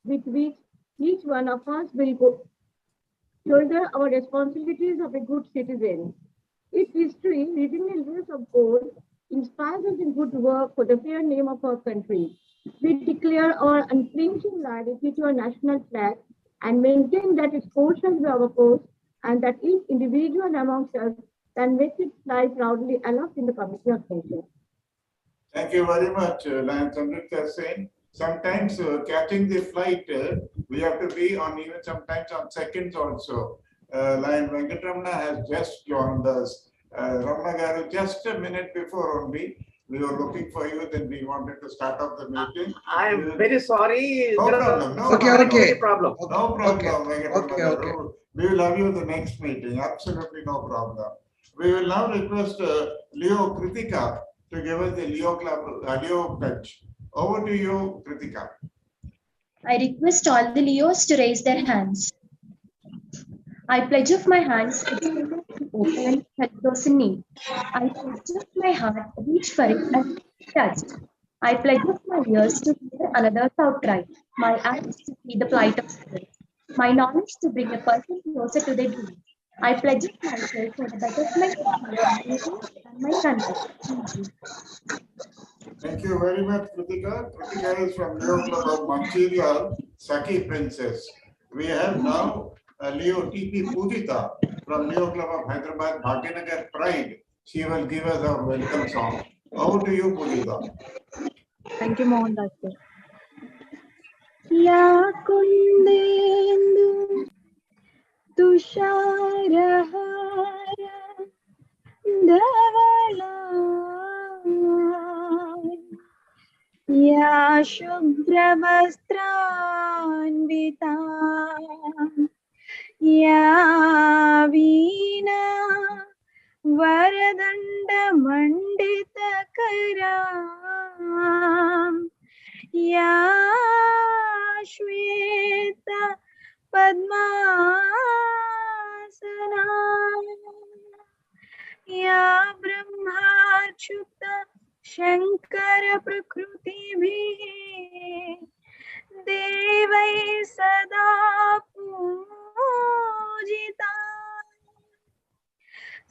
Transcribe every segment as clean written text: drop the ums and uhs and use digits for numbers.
with which each one of us will shoulder our responsibilities of a good citizen. Its history, written in letters of gold, inspires us in good work for the fair name of our country. We declare our unflinching loyalty to our national flag and maintain that its course shall be our course and that each individual amongst us can make it fly proudly aloft in the community of nations. Thank you very much, Lion Samrita Sen. Sometimes catching the flight, we have to be on even sometimes on seconds also. Lion Venkatramana has just joined us. Ramana Garu, just a minute before only, we were looking for you, then we wanted to start off the meeting. I am very sorry. No problem. No problem. No problem, Okay. Okay. We will have you the next meeting. Absolutely no problem. We will now request Leo Kritika to give us the Leo Club, Leo pledge. Over to you, Kritika. I request all the Leos to raise their hands. I pledge of my hands, open and help those in need. I pledge of my heart, reach for it and touched. I pledge of my ears to hear another's outcry, my eyes to see the plight of others, my knowledge to bring a person closer to their dreams. I pledge of myself for the betterment of my community and my country. Thank you. Thank you very much, Kritika. Kritika is from Leo Club of Mancherial, Saki Princess. We have now Leo TP Pujita from Leo Club of Hyderabad, Bhagyanagar Pride. She will give us our welcome song. Over to you, Pujita. Thank you, Mohan Das. या कुन्देन्दु तुषारहार धवला या शुभ्रवस्त्रान्विता या वीणा वरदण्डमण्डितकरा या श्वेत पद्मासना या ब्रह्माच्युत शंकर प्रकृतिभिः देवै सदा पूजिता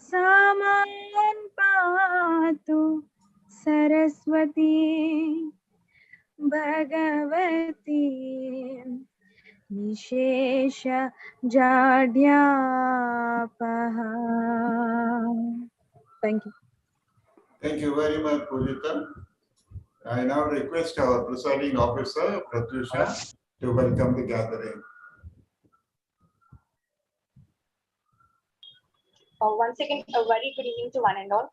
सामान् पातु Saraswati Bhagwati निशेष जाड्यापहा. Thank you. Thank you very much, Pujita. I now request our presiding officer, Pratyusha, to welcome the gathering. Once again, a very good evening to one and all.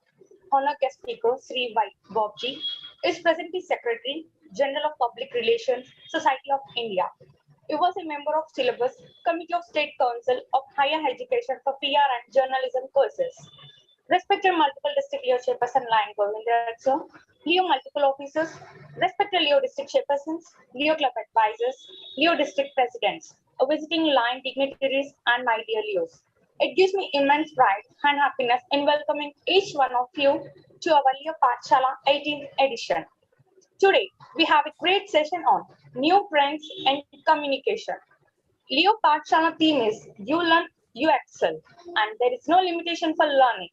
Honored guest speaker, Sri Y. Bobji, is presently Secretary General of Public Relations, Society of India. He was a member of Syllabus Committee of State Council of Higher Education for PR and Journalism courses. Respected multiple district Leo Chairperson Lion Govinda, Leo multiple officers, respected Leo district chairpersons, Leo club advisors, Leo district presidents, visiting Lion dignitaries, and my dear Leos. It gives me immense pride and happiness in welcoming each one of you to our Leo Patshala 18th edition. Today, we have a great session on new friends and communication. Leo Patshala theme is You Learn, You Excel, and there is no limitation for learning.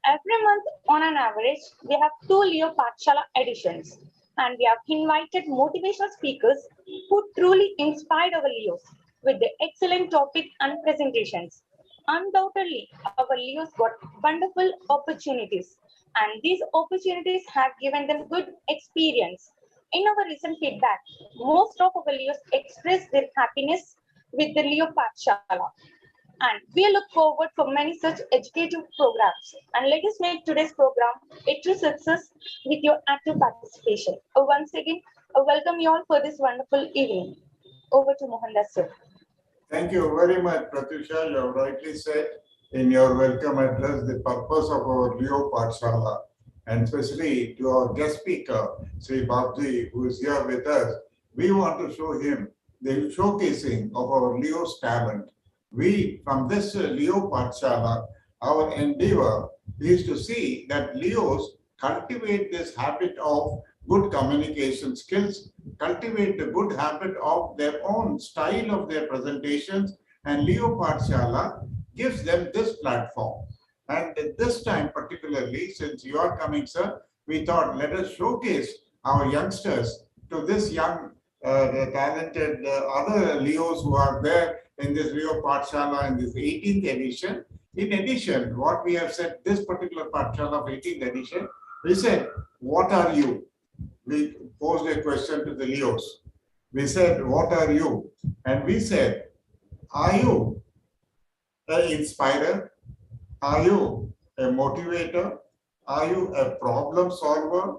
Every month, on an average, we have 2 Leo Patshala editions, and we have invited motivational speakers who truly inspired our Leos with their excellent topic and presentations. Undoubtedly, our Leos got wonderful opportunities, and these opportunities have given them good experience. In our recent feedback, most of our Leos expressed their happiness with the Leo Patshala. And we look forward for many such educative programs. And let us make today's program a true success with your active participation. Once again, I welcome you all for this wonderful evening. Over to Mohandas sir. Thank you very much, Pratyusha. You have rightly said in your welcome address the purpose of our Leo Patshala, and especially to our guest speaker, Sri Babji, who is here with us. We want to show him the showcasing of our Leo's talent. We, from this Leo Patshala, our endeavor is to see that Leos cultivate this habit of good communication skills, cultivate the good habit of their own style of their presentations, and Leo Patshala gives them this platform. And this time particularly, since you are coming, sir, we thought let us showcase our youngsters to this young, the talented other Leos who are there in this Leo Patshala in this 18th edition. In addition, what we have said, this particular Patshala of 18th edition, we said, what are you? We posed a question to the Leos. We said, what are you? And we said, are you an inspirer? Are you a motivator? Are you a problem solver?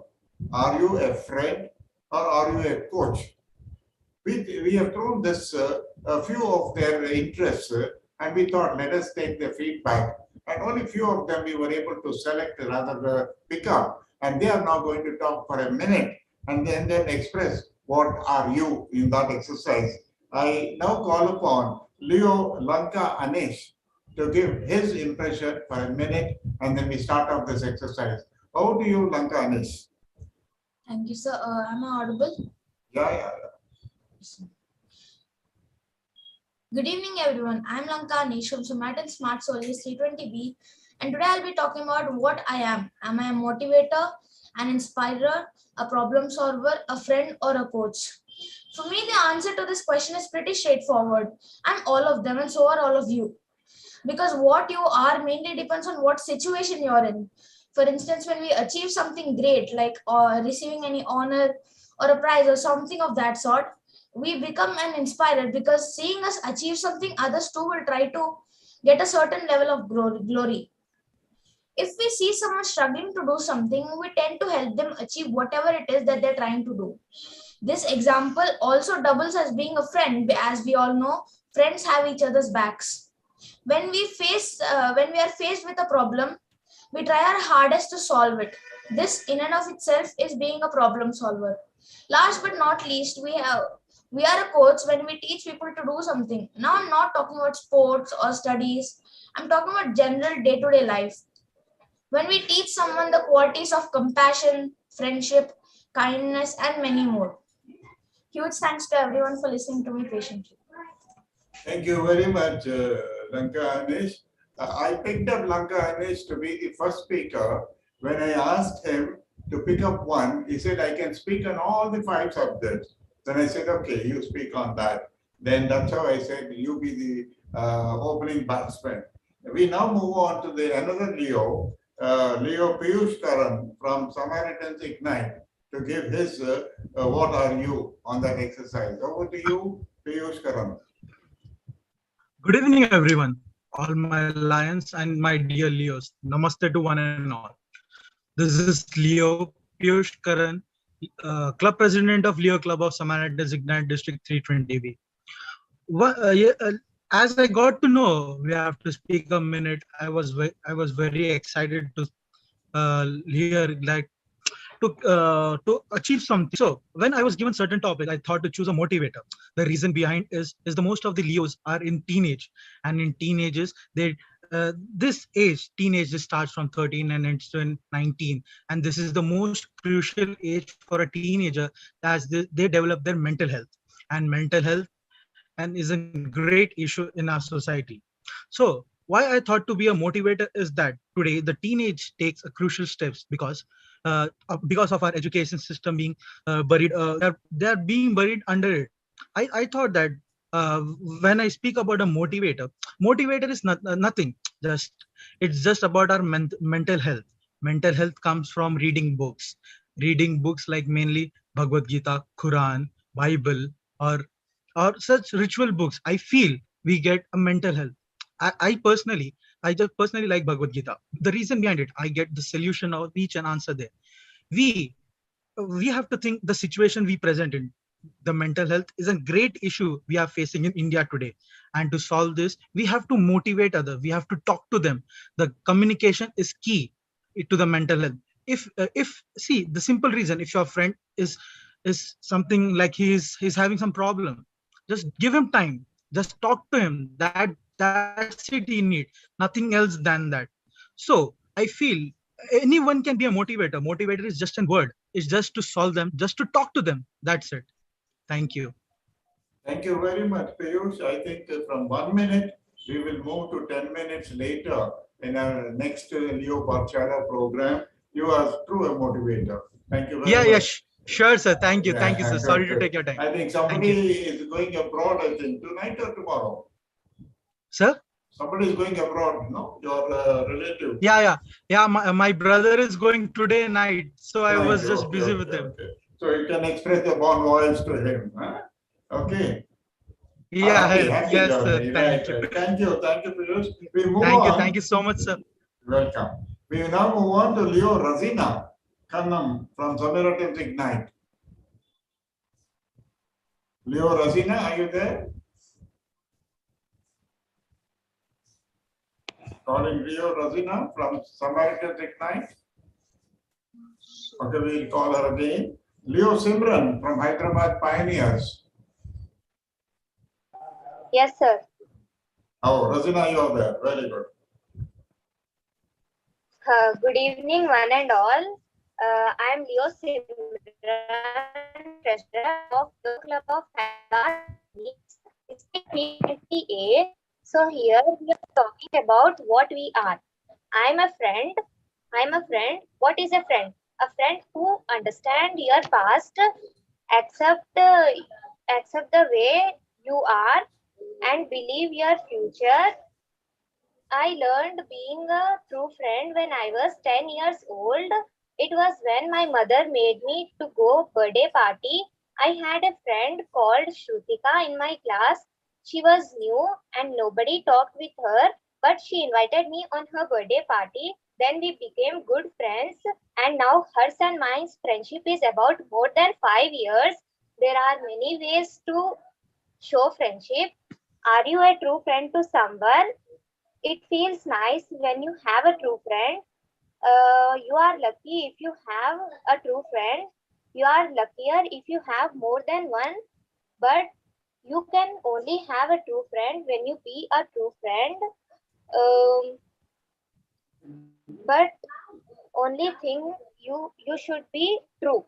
Are you a friend? Or are you a coach? We have thrown this a few of their interests and we thought let us take the feedback, and only few of them we were able to select, rather pick up, and they are now going to talk for a minute and then express what are you in that exercise. I now call upon Leo Lanka Anish to give his impression for a minute and then we start off this exercise. How do you, Lanka Anish? Thank you, sir. Am I audible? Yeah. Good evening, everyone. I'm Lanka Anish from Somatin Smart Solis 320B, and today I'll be talking about what I am. Am I a motivator, an inspirer, a problem solver, a friend, or a coach? For me, the answer to this question is pretty straightforward. I'm all of them, and so are all of you. Because what you are mainly depends on what situation you're in. For instance, when we achieve something great, like receiving any honor or a prize or something of that sort, we become an inspired because seeing us achieve something, others too will try to get a certain level of glory. If we see someone struggling to do something, we tend to help them achieve whatever it is that they're trying to do. This example also doubles as being a friend. As we all know, friends have each other's backs. When we are faced with a problem, we try our hardest to solve it. This in and of itself is being a problem solver. Last but not least, we are a coach when we teach people to do something. Now I'm not talking about sports or studies. I'm talking about general day-to-day life. When we teach someone the qualities of compassion, friendship, kindness, and many more. Huge thanks to everyone for listening to me patiently. Thank you very much, Lanka Anish. I picked up Lanka Anish to be the first speaker. When I asked him to pick up one, he said, I can speak on all the 5 subjects. Then I said, okay, you speak on that. Then that's how I said, you be the opening batsman. We now move on to the another Leo, Leo Piyush Karan from Samaritans Ignite, to give his what are you on that exercise. Over to you, Piyush Karan. Good evening, everyone. All my lions and my dear Leos. Namaste to one and all. This is Leo Piyush Karan, Club President of Leo Club of Samaritans Ignite District 320B. As I got to know we have to speak a minute, I was very excited to hear to achieve something. So when I was given certain topic, I thought to choose a motivator. The reason behind is the most of the Leos are in teenage, and in teenagers this age, teenage starts from 13 and ends to 19, and this is the most crucial age for a teenager as they develop their mental health, and mental health and is a great issue in our society. So why I thought to be a motivator is that today the teenage takes a crucial steps because of our education system being buried. They're being buried under it. I thought that when I speak about a motivator is nothing. It's just about our mental health. Mental health comes from reading books like mainly Bhagavad Gita, Quran, Bible, or such ritual books. I feel we get a mental health. I just personally like Bhagavad Gita. The reason behind it, I get the solution of each and answer there. We we have to think the situation we present in. The mental health is a great issue we are facing in India today. And to solve this, we have to motivate others. We have to talk to them. The communication is key to the mental health. If see the simple reason, if your friend is something like he's having some problem, just give him time. Just talk to him. That's it he need. Nothing else than that. So I feel anyone can be a motivator. Motivator is just a word. It's just to solve them, just to talk to them. That's it. Thank you. Thank you very much, Piyush. I think from 1 minute, we will move to 10 minutes later in our next Leo Patshala program. You are true a motivator. Thank you very much. Sure, sir. Thank you. Thank you, Yeah, sir. Sorry good, to take your time. I think somebody is going abroad, I think, tonight or tomorrow. Sir? Somebody is going abroad, no? Your relative. Yeah. My brother is going today night, so I was just Okay, busy with him. okay. So you can express the warm voice to him. Huh? Okay. Yeah, Happy yes, sir. journey. Thank you. Thank you, Piyush. We move Thank you. on. Thank you so much, sir. Welcome. We now move on to Leo Razina Kannam from Samiratim's Ignite. Leo Razina, are you there? Calling Leo Razina from Samaritan's Ignite. Okay, we'll call her again. Leo Simran from Hyderabad Pioneers. Yes, sir. Oh, Razina, you are there. Very good. Good evening, one and all. I am Leo Simran, treasurer of the Club of Hyderabad, District 28. So here we are talking about what we are. I'm a friend. What is a friend? A friend who understands your past, accept the way you are, and believe your future. I learned being a true friend when I was 10 years old. It was when my mother made me to go birthday party. I had a friend called Shrutika in my class. She was new and nobody talked with her, but she invited me on her birthday party. Then we became good friends, and now hers and mine's friendship is about more than 5 years. There are many ways to show friendship. Are you a true friend to someone? It feels nice when you have a true friend. You are lucky if you have a true friend. You are luckier if you have more than one. But you can only have a true friend when you be a true friend. But only thing you should be true.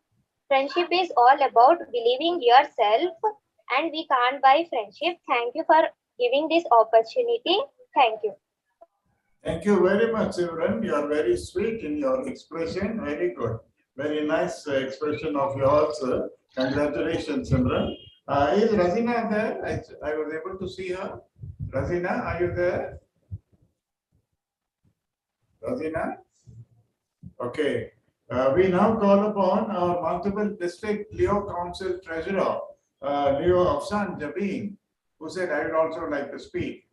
Friendship is all about believing yourself, and we can't buy friendship. Thank you for giving this opportunity. Thank you. Thank you very much, Simran. You are very sweet in your expression. Very good. Very nice expression of yours. Congratulations, Simran. Is Razina there? I was able to see her. Razina, are you there? Razina? Okay. We now call upon our multiple district Leo Council Treasurer, Leo Afsan Jabin, who said, I would also like to speak.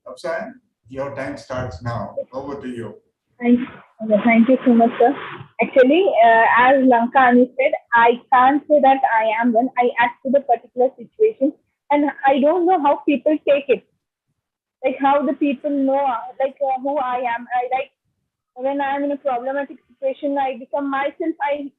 Afsan, your time starts now. Over to you. Thank you so much, sir. Actually, as Lankani said, I can't say that I am one. I act to the particular situation, and I don't know how people take it. Like how the people know, who I am. I like when I am in a problematic situation, I become myself. I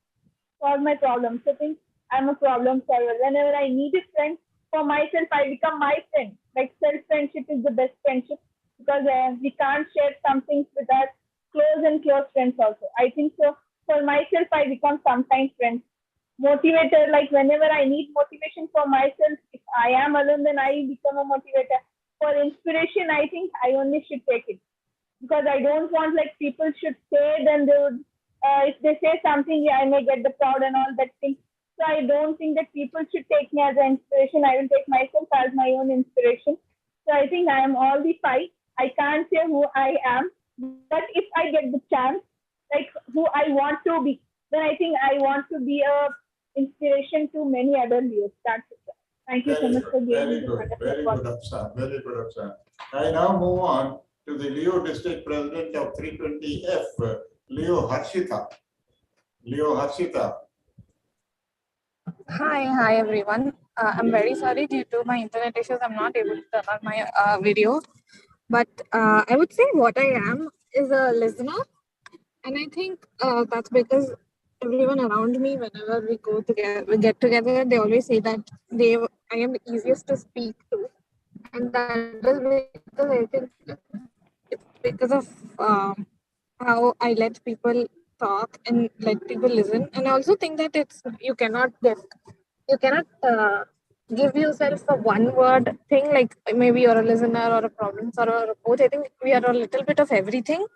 solve my problems. So I think I'm a problem solver. Whenever I need a friend for myself, I become my friend. Like self friendship is the best friendship because we can't share some things with our close and close friends also. I think so. For myself, I become sometimes friends. Motivator, like whenever I need motivation for myself, if I am alone, then I become a motivator. For inspiration, I think I only should take it because I don't want like people should say, then they would, if they say something, yeah, I may get the proud and all that thing. So I don't think that people should take me as an inspiration. I will take myself as my own inspiration. So I think I am all the five. I can't say who I am, but if I get the chance, like who I want to be, then I think I want to be a inspiration to many other leaders. That's it. Thank you so much for giving me this wonderful Very good, Afsan. Very good, Afsan. I now move on to the Leo District President of 320F, Leo Harshita. Leo Harshita. Hi everyone. I'm very sorry due to my internet issues. I'm not able to turn on my video, but I would say what I am is a listener, and I think that's because everyone around me, whenever we go together, we get together, they always say that I am the easiest to speak to, and that is because I think it's because of how I let people talk and let people listen. And I also think that you cannot give yourself a one word thing, like maybe you're a listener or a problem solver or a coach. I think we are a little bit of everything.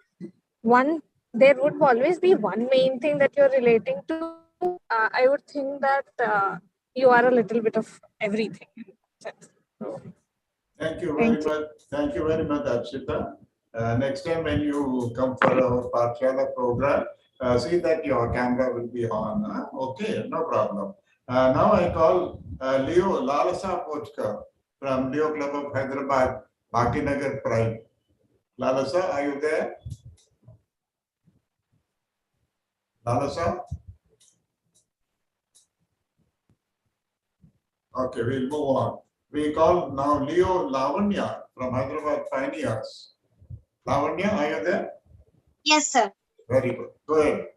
One, there would always be one main thing that you're relating to. I would think that you are a little bit of everything in that sense. So, Thank you thank very you. much. Thank you very much, Akshita. Next time when you come for our Patshala program, see that your camera will be on. Huh? Okay, no problem. Now I call Leo Lalasa Pochka from Leo Club of Hyderabad, Bhakinagar Pride. Lalasa, are you there? Lalasa? Okay, we'll move on. We call now Leo Lavanya from Hyderabad Pioneers. Lavanya, are you there? Yes, sir. Very good. Go ahead.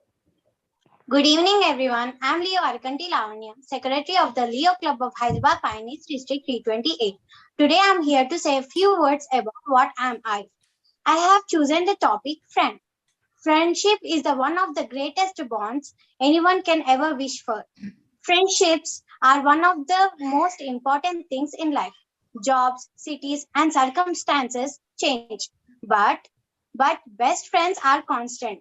Good evening, everyone. I'm Leo Arkanti Lavanya, Secretary of the Leo Club of Hyderabad Pioneers District 328. Today, I'm here to say a few words about what am I. I have chosen the topic friend. Friendship is the one of the greatest bonds anyone can ever wish for. Friendships are one of the most important things in life. Jobs, cities, and circumstances change, but best friends are constant.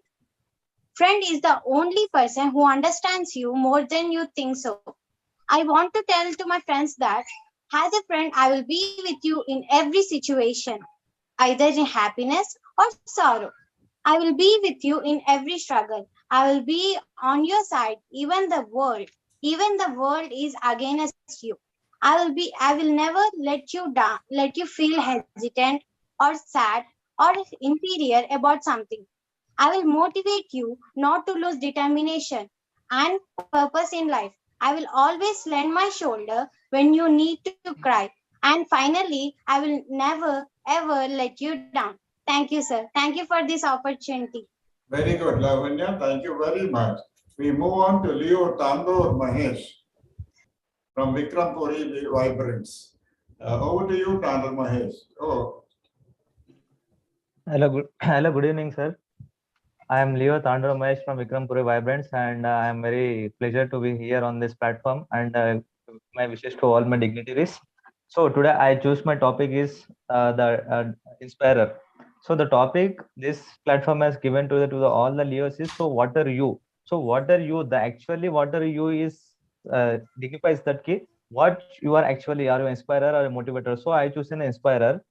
Friend is the only person who understands you more than you think so. I want to tell to my friends that as a friend, I will be with you in every situation, either in happiness or sorrow. I will be with you in every struggle. I will be on your side, even the world is against you. I will never let you down, let you feel hesitant or sad or inferior about something. I will motivate you not to lose determination and purpose in life. I will always lend my shoulder when you need to cry. And finally, I will never ever let you down. Thank you, sir. Thank you for this opportunity. Very good, Lavanya. Thank you very much. We move on to Leo Tandoor Mahesh from Vikrampuri Vibrants. Over to you, Tandoor Mahesh. Oh, Hello, good evening, sir. I am Leo Tandro Mahesh from Vikrampuri Vibrants, and I am very pleasure to be here on this platform. And my wishes to all my dignitaries. So today I choose my topic is the inspirer. So the topic this platform has given to the all the Leos is, so what are you? So what are you? The actually what are you is dignifies that key. What you are actually, are you inspirer or a motivator? So I choose an inspirer.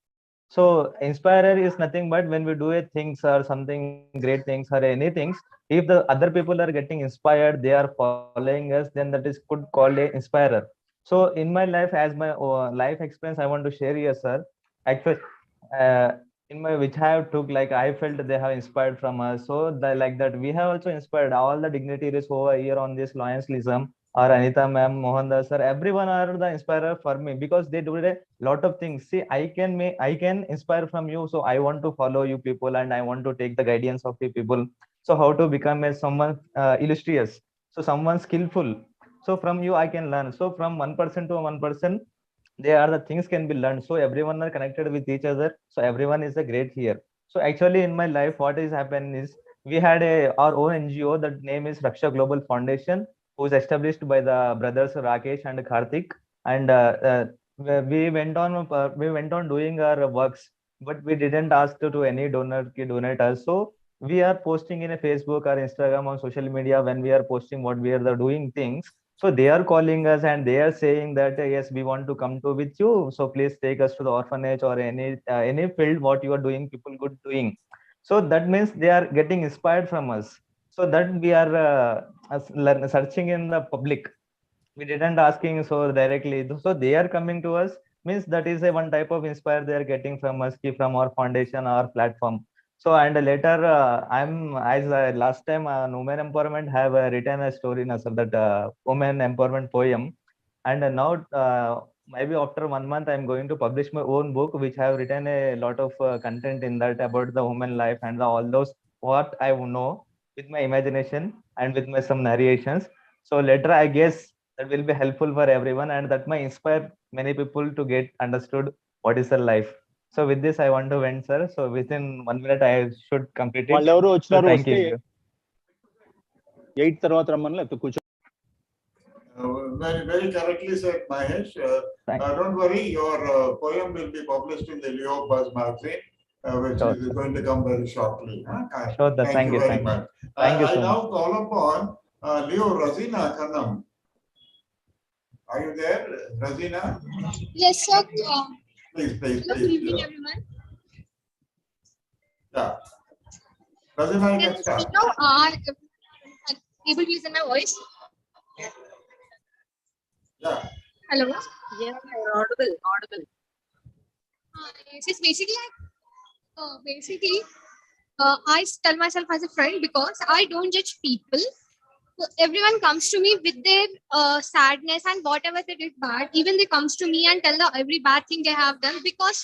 So inspirer is nothing but when we do a things or something great things or any things, if the other people are getting inspired, they are following us, then that is could called a inspirer. So in my life, as my life experience, I want to share here, sir. Actually, uh, in my which I have took, like I felt they have inspired from us. So the, like that we have also inspired all the dignitaries over here on this Lionslism, or Anita ma'am, Mohandas sir, everyone are the inspirer for me because they do a lot of things. See, I can inspire from you, so I want to follow you people and I want to take the guidance of you people. So how to become a someone illustrious, so someone skillful. So from you I can learn. So from one person to one person, they are the things can be learned, so everyone are connected with each other, so everyone is a great here. So actually in my life what is happened is, we had a our own NGO, that name is Raksha Global Foundation, who is established by the brothers Rakesh and Karthik. And we went on doing our works, but we didn't ask to any donor to donate us. So we are posting in a Facebook or Instagram on social media, when we are posting what we are the doing things, so they are calling us and they are saying that yes, we want to come to with you, so please take us to the orphanage or any field what you are doing, people good doing. So that means they are getting inspired from us, so that we are searching in the public, we didn't asking so directly, so they are coming to us, means that is a one type of inspire they are getting from us, from our foundation or platform. So and later I'm as last time women empowerment have written a story na, sir, that women empowerment poem. And now maybe after 1 month I'm going to publish my own book, which have written a lot of content in that about the woman life and all those what I know with my imagination and with my some narrations. So later I guess that will be helpful for everyone, and that might inspire many people to get understood what is the life. So with this, I want to end, sir. So within 1 minute, I should complete it. వాళ్ళు ఎవరు So వచ్చినారు thank వస్తే you. 8 తర్వాత రమ్మని లేకపోతే కూర్చో. Very, very correctly said, Mahesh. Don't worry, your poem will be published in the Leo Buzz magazine, which Sure. is going to come very shortly. Sure, Thank you very much. Thank you I so now much. call upon Leo Razina Khanam. Are you there, Razina? Yes, sir. Please, Hello, good evening, everyone. Yeah. Razina, you Can can I start. speak now? Able to listen my voice? Yeah. Hello. Yeah, audible. It's basically, I tell myself as a friend because I don't judge people. So everyone comes to me with their sadness and whatever they did bad. Even they comes to me and tell every bad thing they have done because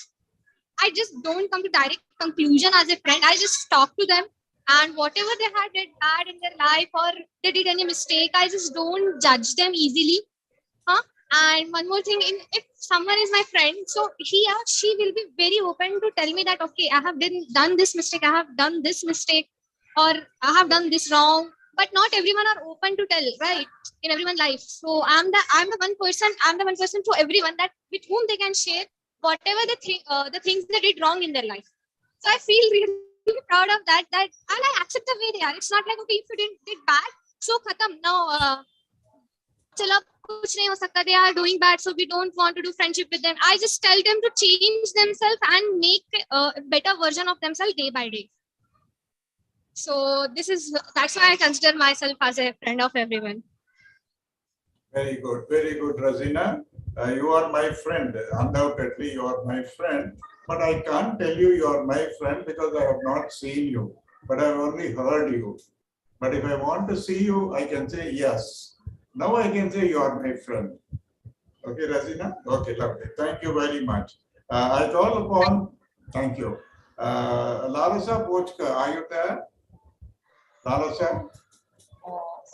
I just don't come to direct conclusion as a friend. I just talk to them and whatever they had did bad in their life or they did any mistake, I just don't judge them easily. And one more thing, if someone is my friend, so he or she will be very open to tell me that, okay, I have done this mistake, I have done this mistake, or I have done this wrong. But not everyone are open to tell, right? In everyone's life. So I'm the one person to everyone that with whom they can share whatever the things they did wrong in their life. So I feel really proud of that. And I accept the way they are. It's not like, okay, if you did bad, so khatam now. Chala, kuch nahi ho sakta, they are doing bad, so we don't want to do friendship with them. I just tell them to change themselves and make a better version of themselves day by day. So that's why I consider myself as a friend of everyone. Very good, Razina. You are my friend. Undoubtedly, you are my friend. But I can't tell you are my friend because I have not seen you. But I have only heard you. But if I want to see you, I can say yes. Now I can say you are my friend. Okay, Razina? Okay, lovely. Thank you very much. I call upon, thank you. Larissa Pochka, are you there? Larissa?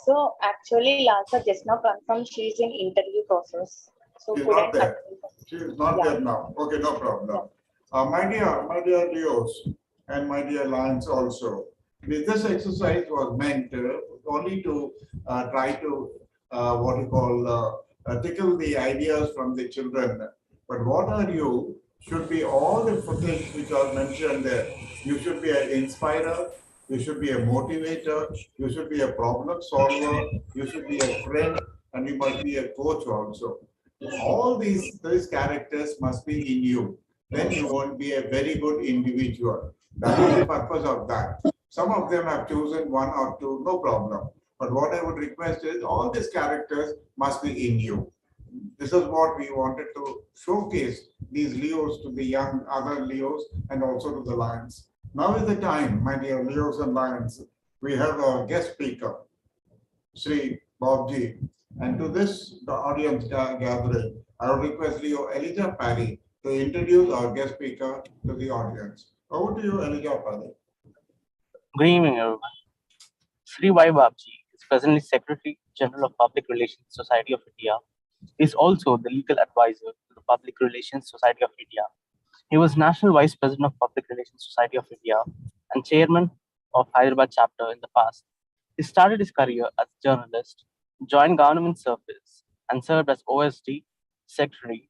So actually, Lalsa just now confirmed she is in interview process. So She's couldn't not there. attend. She is not there now. Okay, no problem. My dear Leos, and my dear Lions also. This exercise was meant only to try to what you call tickle the ideas from the children. But what are you? Should be all the footage which are mentioned there. You should be an inspirer. You should be a motivator. You should be a problem solver. You should be a friend, and you must be a coach also. All these characters must be in you. Then you won't be a very good individual. That is the purpose of that. Some of them have chosen one or two, no problem. But what I would request is all these characters must be in you. This is what we wanted to showcase these Leos to the young other Leos and also to the Lions. Now is the time, my dear Leos and Lions. We have a guest speaker, Sri Bobji. And to this the audience gathering, I would request Leo Elijah Parry to introduce our guest speaker to the audience. Over to you, Elijah Parry. Good evening, everyone. Sri Y. Babji is presently Secretary General of Public Relations Society of India. He is also the legal advisor to the Public Relations Society of India. He was National Vice President of Public Relations Society of India and Chairman of Hyderabad chapter in the past. He started his career as a journalist, joined government service, and served as OSD, Secretary,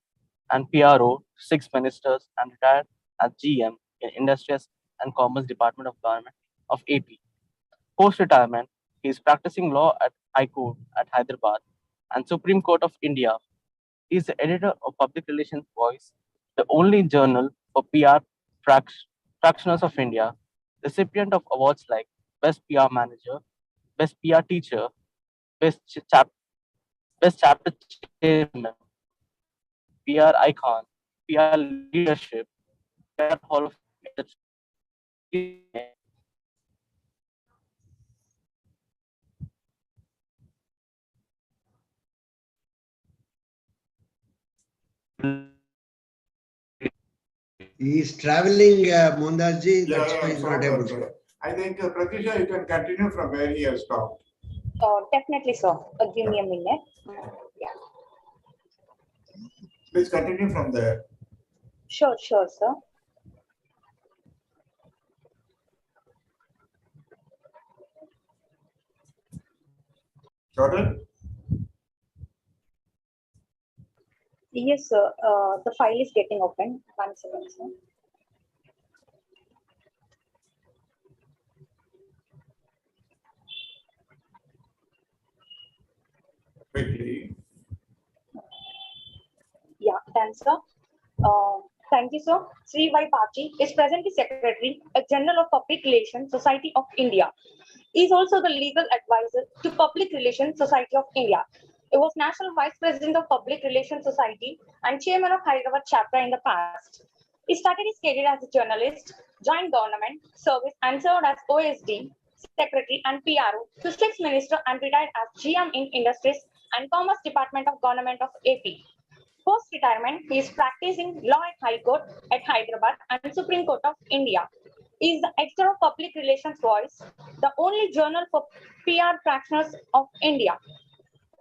and PRO to 6 ministers and retired as GM in Industries and Commerce Department of Government of AP. Post-retirement, he is practicing law at High Court at Hyderabad and Supreme Court of India. He is the editor of Public Relations Voice, the only journal for PR practitioners of India, recipient of awards like Best PR Manager, Best PR Teacher, Best Chapter Chairman, PR Icon, PR Leadership, PR Hall of Fame. He is traveling, Mondarji, that's why he's not able to. I think, Pratisha, you can continue from where he has stopped. Definitely, sir. Give me a minute. Yeah. Please continue from there. Sure, sir. Got it? Yes, sir. The file is getting open. 1 second, sir. Quickly. Yeah, done, sir. Thank you, sir. Sri Y. Pachi is presently Secretary, a General of Public Relations Society of India. He is also the legal advisor to Public Relations Society of India. He was National Vice President of Public Relations Society and Chairman of Hyderabad chapter in the past. He started his career as a journalist, joined government service and served as OSD, Secretary and PRO to Sixth Minister and retired as GM in Industries and Commerce Department of Government of AP. Post-retirement, he is practicing law at High Court at Hyderabad and Supreme Court of India. He is the editor of Public Relations Voice, the only journal for PR practitioners of India.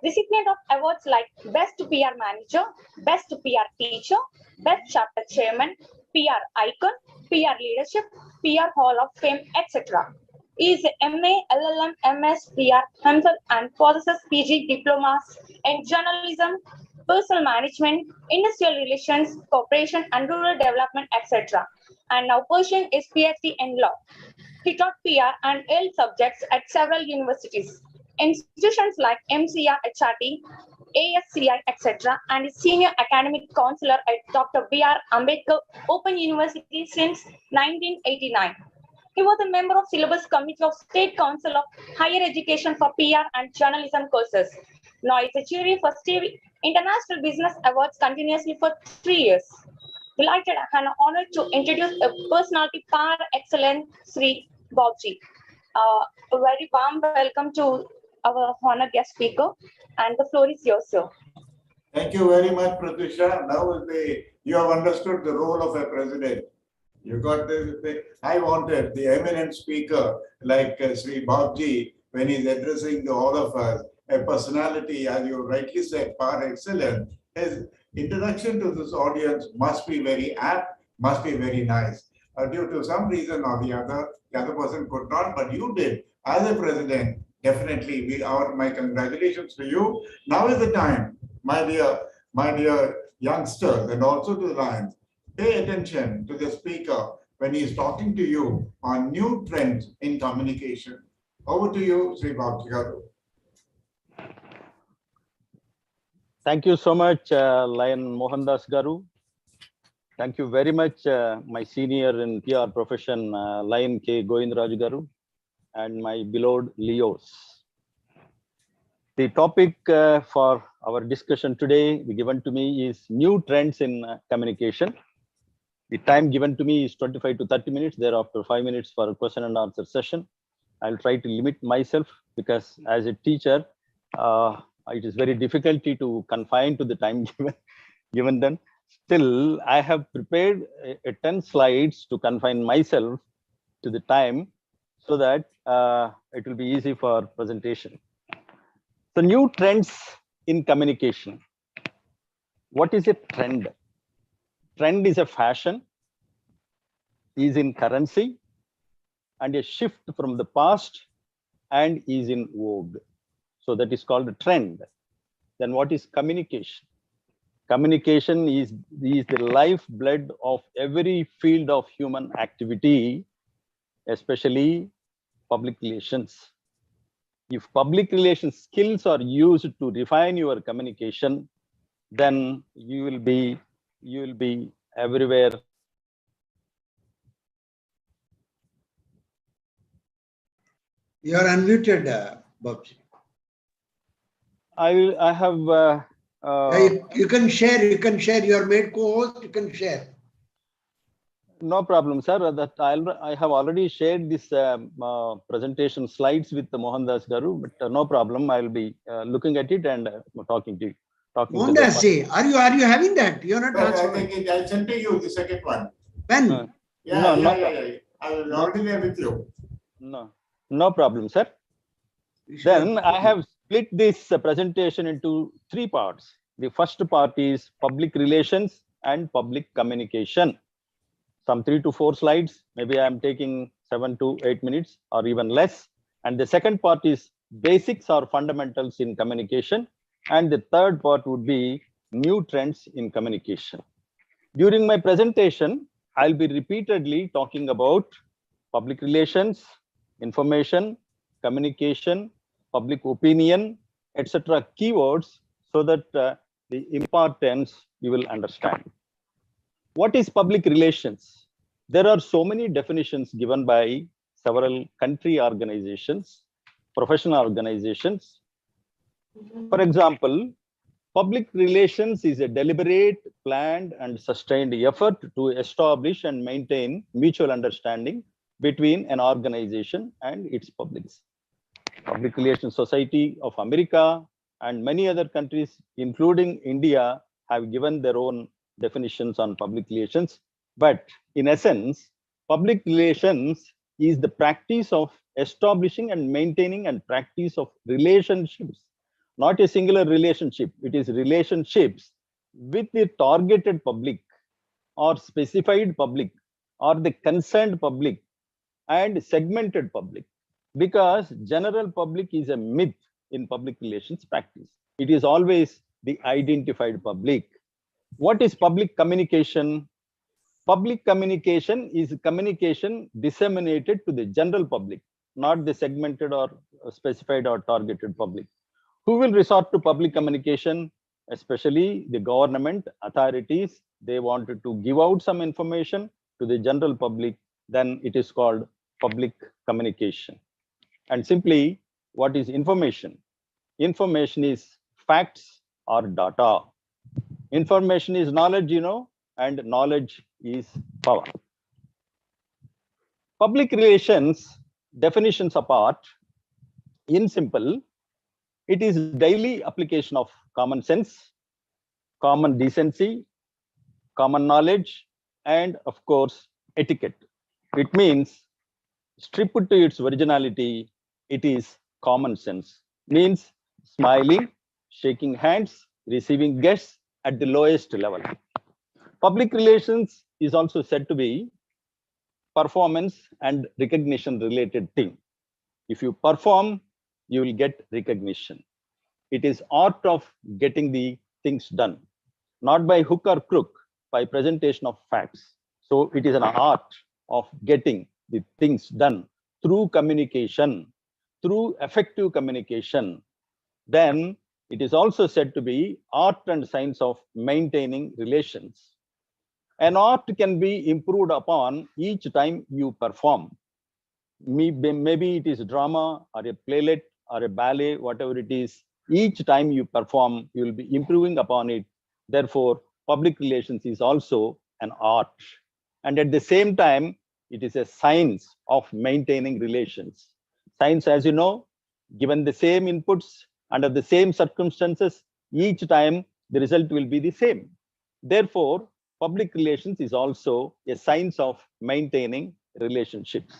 Recipient of awards like Best PR Manager, Best PR Teacher, Best Chapter Chairman, PR Icon, PR Leadership, PR Hall of Fame, etc. He is MA, LLM, MS, PR, himself and possesses PG diplomas in journalism, personal management, industrial relations, cooperation and rural development, etc. And now pursuing his PhD in law. He taught PR and L subjects at several universities, institutions like MCR, HRT, ASCI, etc., and is senior academic counselor at Dr. B.R. Ambedkar Open University since 1989. He was a member of Syllabus Committee of State Council of Higher Education for PR and Journalism courses. Now is a jury for Stevie International Business Awards continuously for 3 years. Delighted and honored to introduce a personality par excellence, Sri Bobji. A very warm welcome to our honored guest speaker, and the floor is yours, sir. Thank you very much, Pratusha. Now you have understood the role of a president. You got this. I wanted the eminent speaker like Sri Babji, when he's addressing all of us, a personality, as you rightly said, par excellence. His introduction to this audience must be very apt, must be very nice. Due to some reason or the other person could not, but you did. As a president, definitely, my congratulations to you. Now is the time, my dear youngsters, and also to the Lions. Pay attention to the speaker when he is talking to you on new trends in communication. Over to you, Sri Babji Garu. Thank you so much, Lion Mohandas Garu. Thank you very much, my senior in PR profession, Lion K. Govindraju Garu, and my beloved Leos. The topic for our discussion today, given to me, is new trends in communication. The time given to me is 25 to 30 minutes, thereafter 5 minutes for a question and answer session. I'll try to limit myself because as a teacher, it is very difficult to confine to the time given then. Still, I have prepared 10 slides to confine myself to the time so that it will be easy for presentation. So new trends in communication. What is a trend? Trend is a fashion, is in currency, and a shift from the past and is in vogue. So that is called a trend. Then what is communication? Communication is the lifeblood of every field of human activity, especially public relations. If public relations skills are used to refine your communication, then you will be everywhere. You are unmuted, Babji. I have. You can share. You can share. You are made co-host. You can share. No problem, sir. That I have already shared this presentation slides with Mohandas Garu, but no problem. I will be looking at it and talking to you. Mohandas, are you having that? You are not. I think I'll send to you the second one. When? Yeah. I will already there with you. No problem, sir. Then I have split this presentation into 3 parts. The first part is public relations and public communication. Some 3 to 4 slides. Maybe I am taking 7 to 8 minutes or even less. And the second part is basics or fundamentals in communication. And the third part would be new trends in communication. During my presentation, I'll be repeatedly talking about public relations, information, communication, public opinion, etc. keywords so that the importance you will understand. What is public relations? There are so many definitions given by several country organizations, professional organizations. For example, public relations is a deliberate, planned, and sustained effort to establish and maintain mutual understanding between an organization and its publics. Public Relations Society of America and many other countries, including India, have given their own definitions on public relations. But in essence, public relations is the practice of establishing and maintaining and practice of relationships, not a singular relationship. It is relationships with the targeted public or specified public or the concerned public and segmented public, because general public is a myth in public relations practice. It is always the identified public. What is public communication? Public communication is communication disseminated to the general public, not the segmented or specified or targeted public. Who will resort to public communication? Especially the government authorities. They wanted to give out some information to the general public, then it is called public communication. And simply, what is information? Information is facts or data. Information is knowledge, and knowledge is power. Public relations definitions apart, in simple, it is daily application of common sense, common decency, common knowledge, and of course, etiquette. It means, stripped to its originality, it is common sense. Means smiling, shaking hands, receiving guests at the lowest level. Public relations is also said to be performance and recognition related thing. If you perform, you will get recognition. It is art of getting the things done, not by hook or crook, by presentation of facts. So it is an art of getting the things done through communication, through effective communication. Then it is also said to be art and science of maintaining relations. An art can be improved upon each time you perform. Maybe it is drama or a playlet or a ballet, whatever it is. Each time you perform, you will be improving upon it. Therefore, public relations is also an art. And at the same time, it is a science of maintaining relations. Science, as you know, given the same inputs under the same circumstances, each time the result will be the same. Therefore, public relations is also a science of maintaining relationships.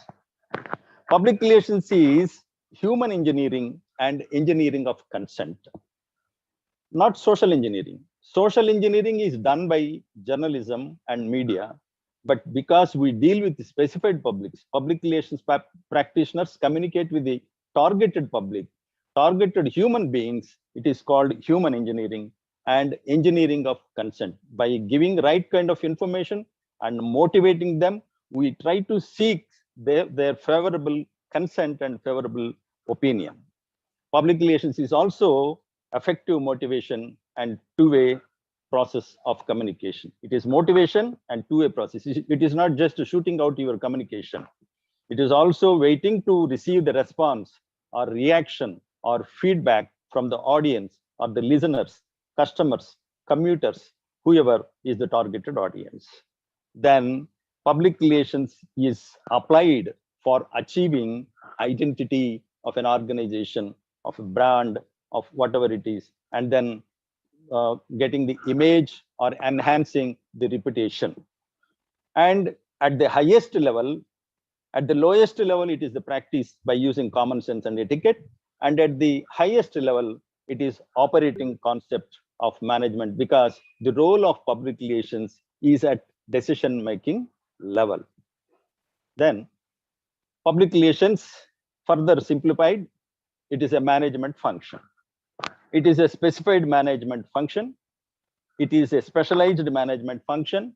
Public relations is human engineering and engineering of consent, not social engineering. Social engineering is done by journalism and media, but because we deal with specified publics, public relations practitioners communicate with the targeted public, targeted human beings, it is called human engineering and engineering of consent. By giving right kind of information and motivating them, we try to seek their favorable consent and favorable opinion. Public relations is also effective motivation and two-way process of communication. It is motivation and two-way process. It is not just shooting out your communication. It is also waiting to receive the response or reaction or feedback from the audience or the listeners, customers, commuters, whoever is the targeted audience. Then public relations is applied for achieving identity of an organization, of a brand, of whatever it is, and then getting the image or enhancing the reputation. And at the highest level, at the lowest level, it is the practice by using common sense and etiquette. And at the highest level, it is operating concept of management, because the role of public relations is at decision-making level. Then public relations further simplified it is a management function. It is a specified management function. It is a specialized management function.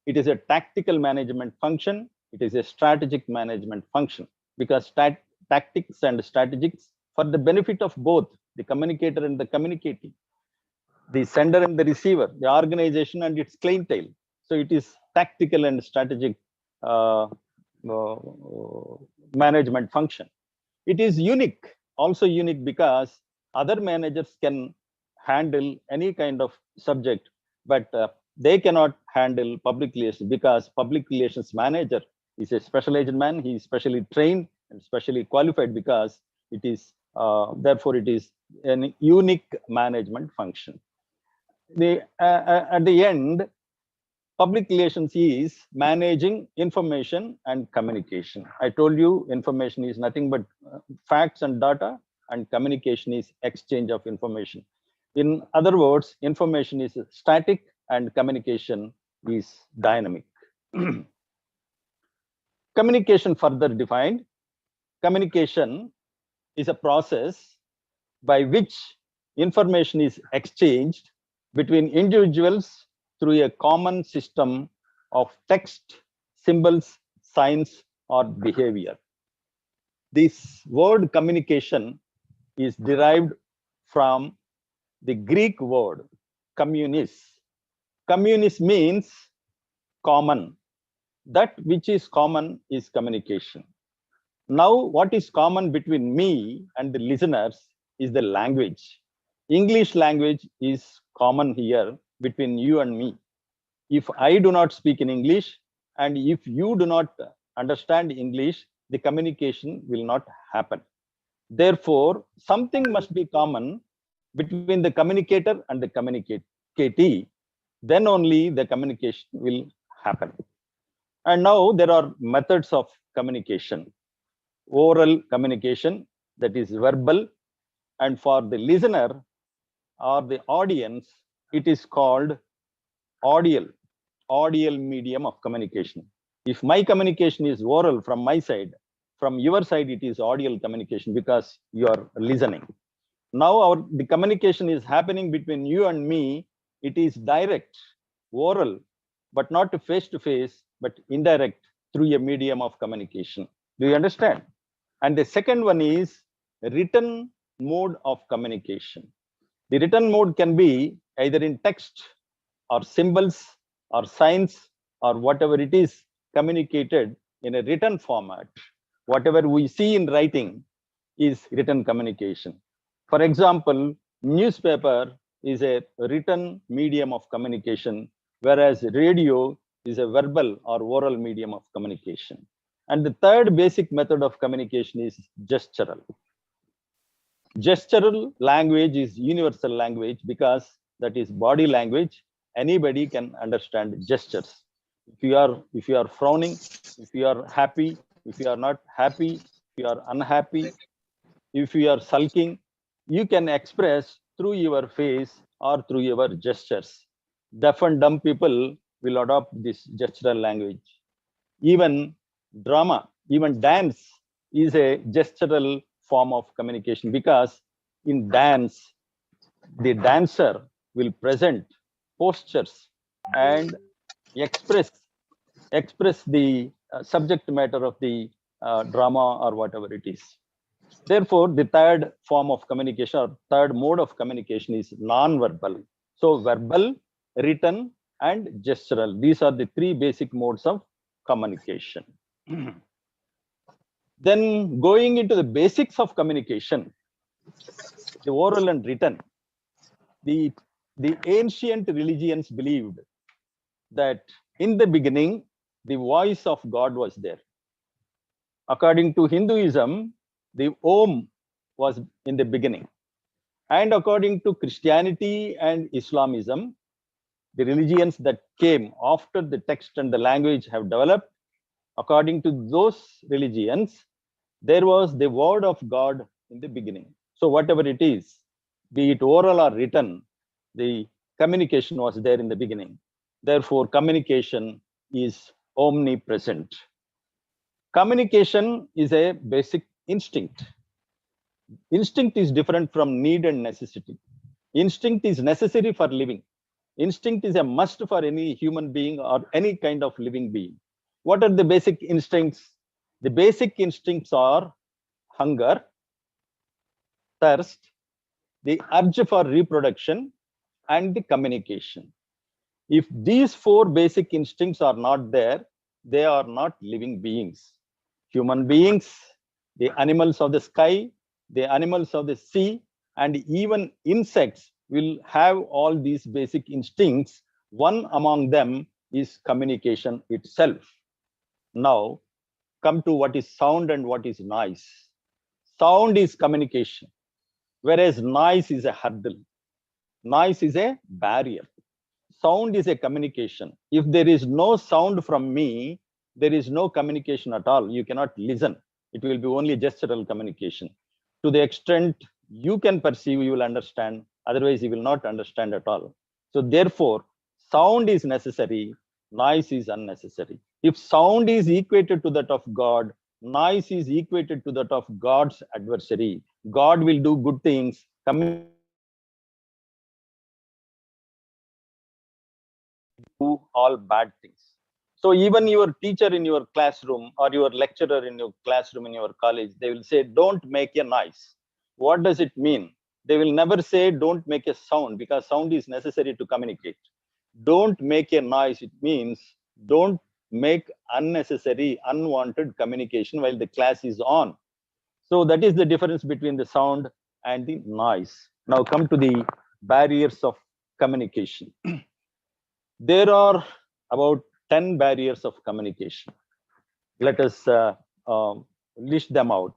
It is a tactical management function. It is a strategic management function, because tactics and strategics for the benefit of both the communicator and the communicating, the sender and the receiver, the organization and its clientele. So it is tactical and strategic management function. It is unique, also unique because other managers can handle any kind of subject, but they cannot handle public relations, because public relations manager is a specialized man. He is specially trained and specially qualified, because it is therefore it is a unique management function. At the end, public relations is managing information and communication. I told you information is nothing but facts and data, and communication is exchange of information. In other words, information is static and communication is dynamic. Communication further defined. Communication is a process by which information is exchanged between individuals through a common system of text, symbols, signs, or behavior. This word communication is derived from the Greek word communis. Communis means common. That which is common is communication. Now, what is common between me and the listeners is the language. English language is common here between you and me. If I do not speak in English, and if you do not understand English, the communication will not happen. Therefore, something must be common between the communicator and the communicatee. Then only the communication will happen. And now there are methods of communication. Oral communication, that is verbal, and for the listener or the audience, it is called audial medium of communication. If my communication is oral from my side, from your side it is audial communication, because you are listening. Now the communication is happening between you and me. It is direct, oral, but not face to face, but indirect through a medium of communication. Do you understand? And the second one is written mode of communication. The written mode can be either in text or symbols or signs or whatever it is, communicated in a written format. Whatever we see in writing is written communication. For example, newspaper is a written medium of communication, whereas radio is a verbal or oral medium of communication. And the third basic method of communication is gestural. Gestural language is universal language, because that is body language. Anybody can understand gestures. If you are frowning, if you are happy, if you are not happy, if you are unhappy, if you are sulking, you can express through your face or through your gestures. Deaf and dumb people will adopt this gestural language. Even drama, even dance is a gestural form of communication, because in dance, the dancer will present postures and express the subject matter of the drama or whatever it is. Therefore, the third form of communication or third mode of communication is non-verbal. So verbal, written, and gestural. These are the three basic modes of communication. Then going into the basics of communication, the oral and written, the ancient religions believed that in the beginning, the voice of God was there. According to Hinduism, the Om was in the beginning. And according to Christianity and Islamism, the religions that came after the text and the language have developed, according to those religions, there was the word of God in the beginning. So whatever it is, be it oral or written, the communication was there in the beginning. Therefore, communication is omnipresent. Communication is a basic instinct. Instinct is different from need and necessity. Instinct is necessary for living. Instinct is a must for any human being or any kind of living being. What are the basic instincts? The basic instincts are hunger, thirst, the urge for reproduction, and the communication. If these four basic instincts are not there, they are not living beings. Human beings, the animals of the sky, the animals of the sea, and even insects will have all these basic instincts. One among them is communication itself. Now, come to what is sound and what is noise. Sound is communication, whereas noise is a hurdle. Noise is a barrier. Sound is a communication. If there is no sound from me, there is no communication at all. You cannot listen. It will be only gestural communication. To the extent you can perceive, you will understand. Otherwise, you will not understand at all. So therefore, sound is necessary, noise is unnecessary. If sound is equated to that of God, noise is equated to that of God's adversary. God will do good things. Do all bad things. So even your teacher in your classroom or your lecturer in your classroom in your college, they will say, don't make a noise. What does it mean? They will never say, don't make a sound, because sound is necessary to communicate. Don't make a noise. It means don't make unnecessary, unwanted communication while the class is on. So that is the difference between the sound and the noise. Now come to the barriers of communication. There are about 10 barriers of communication. Let us list them out.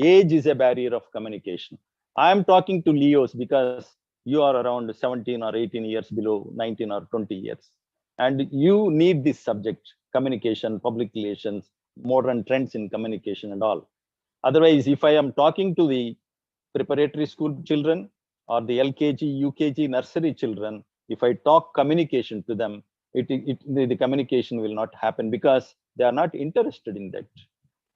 Age is a barrier of communication. I am talking to Leos because you are around 17 or 18 years below 19 or 20 years. And you need this subject, communication, public relations, modern trends in communication and all. Otherwise, if I am talking to the preparatory school children or the LKG, UKG, nursery children, if I talk communication to them, the communication will not happen because they are not interested in that.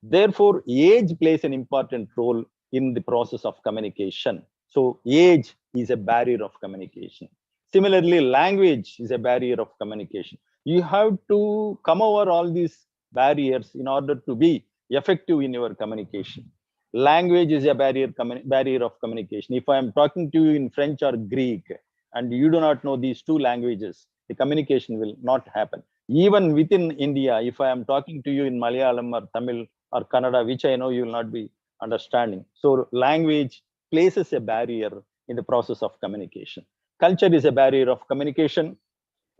Therefore, age plays an important role in the process of communication. So age is a barrier of communication. Similarly, language is a barrier of communication. You have to come over all these barriers in order to be effective in your communication. Language is a barrier of communication. If I am talking to you in French or Greek, and you do not know these two languages, the communication will not happen. Even within India, if I am talking to you in Malayalam or Tamil or Kannada, which I know you will not be understanding. So language places a barrier in the process of communication. Culture is a barrier of communication.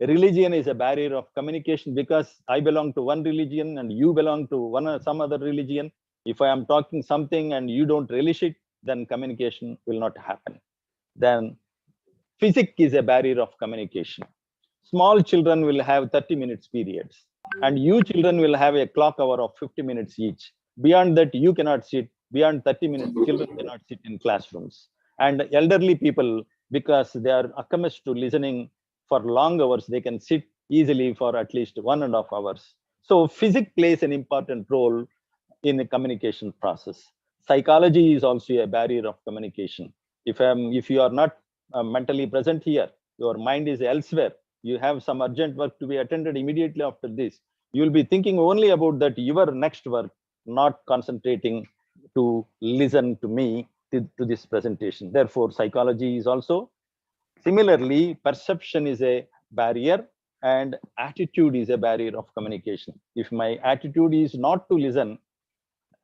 Religion is a barrier of communication because I belong to one religion and you belong to some other religion. If I am talking something and you don't relish it, then communication will not happen. Then physics is a barrier of communication. Small children will have 30 minutes periods and you children will have a clock hour of 50 minutes each. Beyond that, you cannot sit. Beyond 30 minutes, children cannot sit in classrooms. And elderly people, because they are accustomed to listening for long hours, they can sit easily for at least 1.5 hours. So physics plays an important role in the communication process. Psychology is also a barrier of communication. If you are not mentally present here, your mind is elsewhere, you have some urgent work to be attended immediately after this, you will be thinking only about that your next work, not concentrating to listen to me to this presentation. Therefore, psychology is also. Similarly, perception is a barrier and attitude is a barrier of communication. If my attitude is not to listen,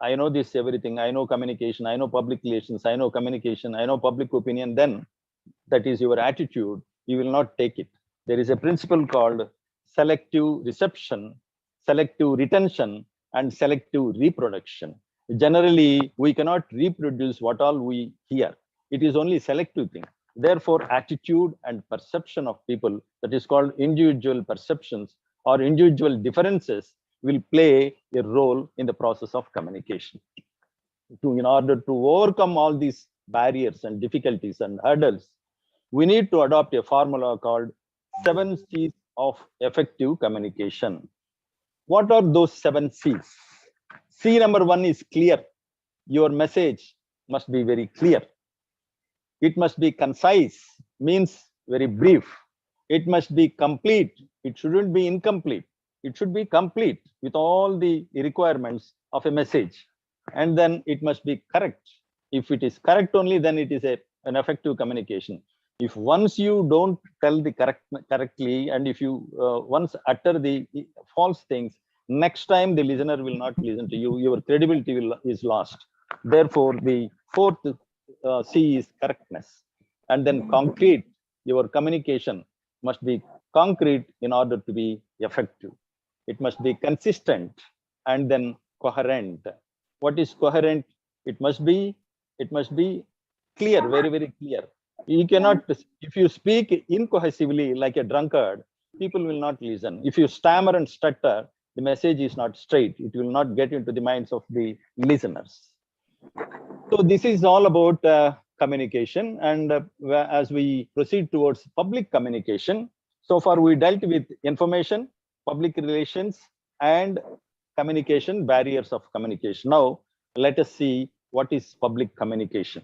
I know this everything, I know communication, I know public relations, I know communication, I know public opinion, then that is your attitude, you will not take it. There is a principle called selective reception, selective retention, and selective reproduction. Generally, we cannot reproduce what all we hear. It is only selective thing. Therefore, attitude and perception of people, that is called individual perceptions or individual differences, will play a role in the process of communication. In order to overcome all these barriers and difficulties and hurdles, we need to adopt a formula called 7 C's of effective communication. What are those 7 C's? C number 1 is clear. Your message must be very clear. It must be concise, means very brief. It must be complete. It shouldn't be incomplete. It should be complete with all the requirements of a message. And then it must be correct. If it is correct only, then it is an effective communication. If once you don't tell the correctly, and if you once utter the false things, next time the listener will not listen to you. Your credibility is lost. Therefore, the fourth C is correctness. And then concrete. Your communication must be concrete in order to be effective. It must be consistent and then coherent. What is coherent? It must be clear, very, very clear. You cannot, if you speak incohesively like a drunkard, people will not listen. If you stammer and stutter, the message is not straight. It will not get into the minds of the listeners. So this is all about communication. And as we proceed towards public communication, so far we dealt with information, public relations, and communication, barriers of communication. Now, let us see what is public communication.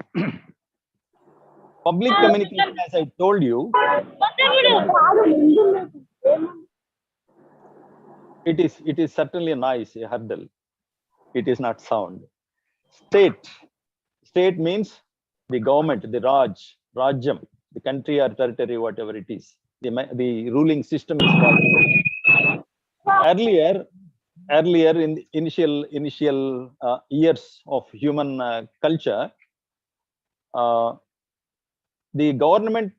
Public communication, as I told you, it is certainly a noise, a hurdle. It is not sound. State means the government, the Rajyam, the country or territory, whatever it is. The ruling system is called. Earlier in the initial years of human culture, the government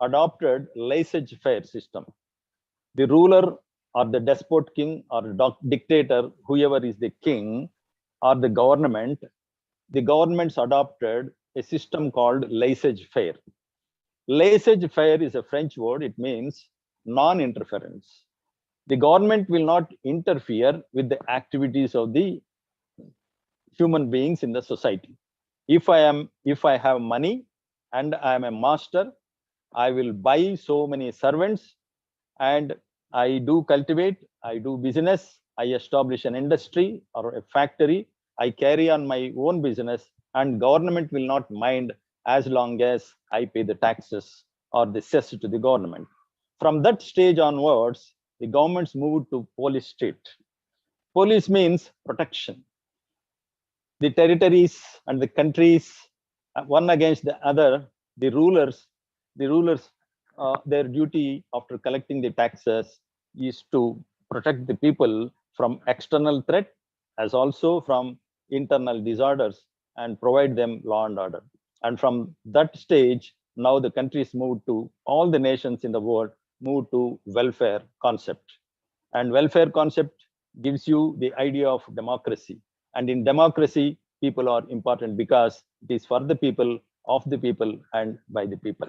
adopted laissez-faire system. The ruler or the despot king or dictator, whoever is the king or the governments adopted a system called laissez-faire. Laissez-faire is a French word. It means non-interference. The government will not interfere with the activities of the human beings in the society. If I have money and I am a master, I will buy so many servants and I do cultivate, I do business, I establish an industry or a factory, I carry on my own business, and government will not mind as long as I pay the taxes or the cess to the government. From that stage onwards, the governments moved to police state. Police means protection. The territories and the countries, one against the other, the rulers, their duty after collecting the taxes is to protect the people from external threat as also from internal disorders and provide them law and order. And from that stage, now the countries moved to, all the nations in the world moved to welfare concept. And welfare concept gives you the idea of democracy. And in democracy, people are important because it is for the people, of the people, and by the people.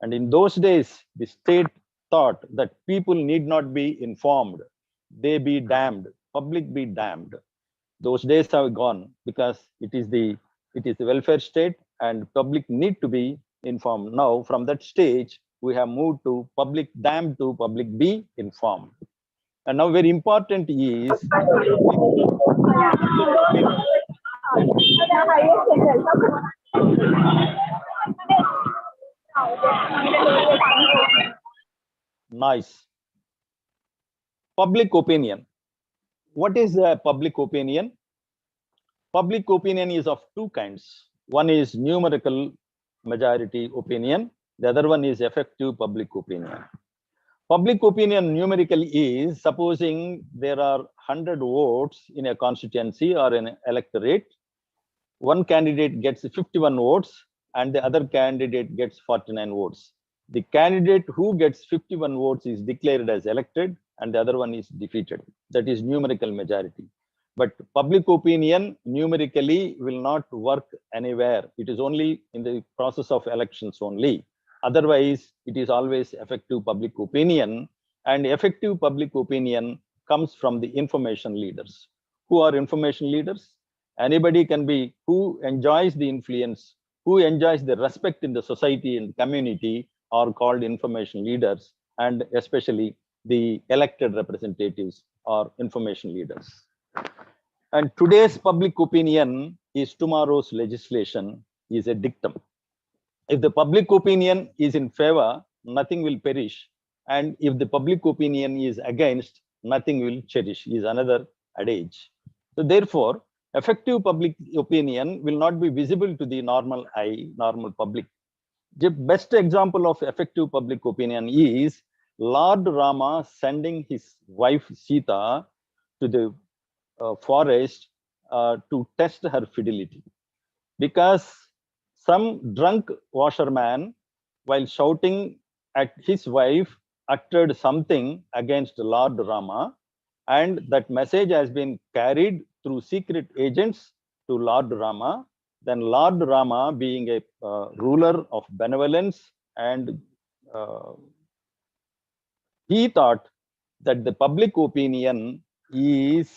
And in those days, the state thought that people need not be informed. They be damned, public be damned. Those days have gone because it is the welfare state and public need to be informed. Now, from that stage, we have moved to public damned to public be informed. And now very important is nice. Public opinion. What is public opinion? Public opinion is of two kinds. One is numerical majority opinion. The other one is effective public opinion. Public opinion numerically is supposing there are 100 votes in a constituency or an electorate. One candidate gets 51 votes and the other candidate gets 49 votes. The candidate who gets 51 votes is declared as elected and the other one is defeated. That is numerical majority. But public opinion numerically will not work anywhere. It is only in the process of elections only. Otherwise, it is always effective public opinion, and effective public opinion comes from the information leaders. Who are information leaders? Anybody can be who enjoys the influence, who enjoys the respect in the society and community are called information leaders, and especially the elected representatives are information leaders. And today's public opinion is tomorrow's legislation is a dictum. If the public opinion is in favor, nothing will perish. And if the public opinion is against, nothing will cherish, is another adage. So therefore, effective public opinion will not be visible to the normal eye, normal public. The best example of effective public opinion is Lord Rama sending his wife Sita to the forest to test her fidelity, because some drunk washerman, while shouting at his wife, uttered something against Lord Rama, and that message has been carried through secret agents to Lord Rama. Then Lord Rama, being a ruler of benevolence, and he thought that the public opinion is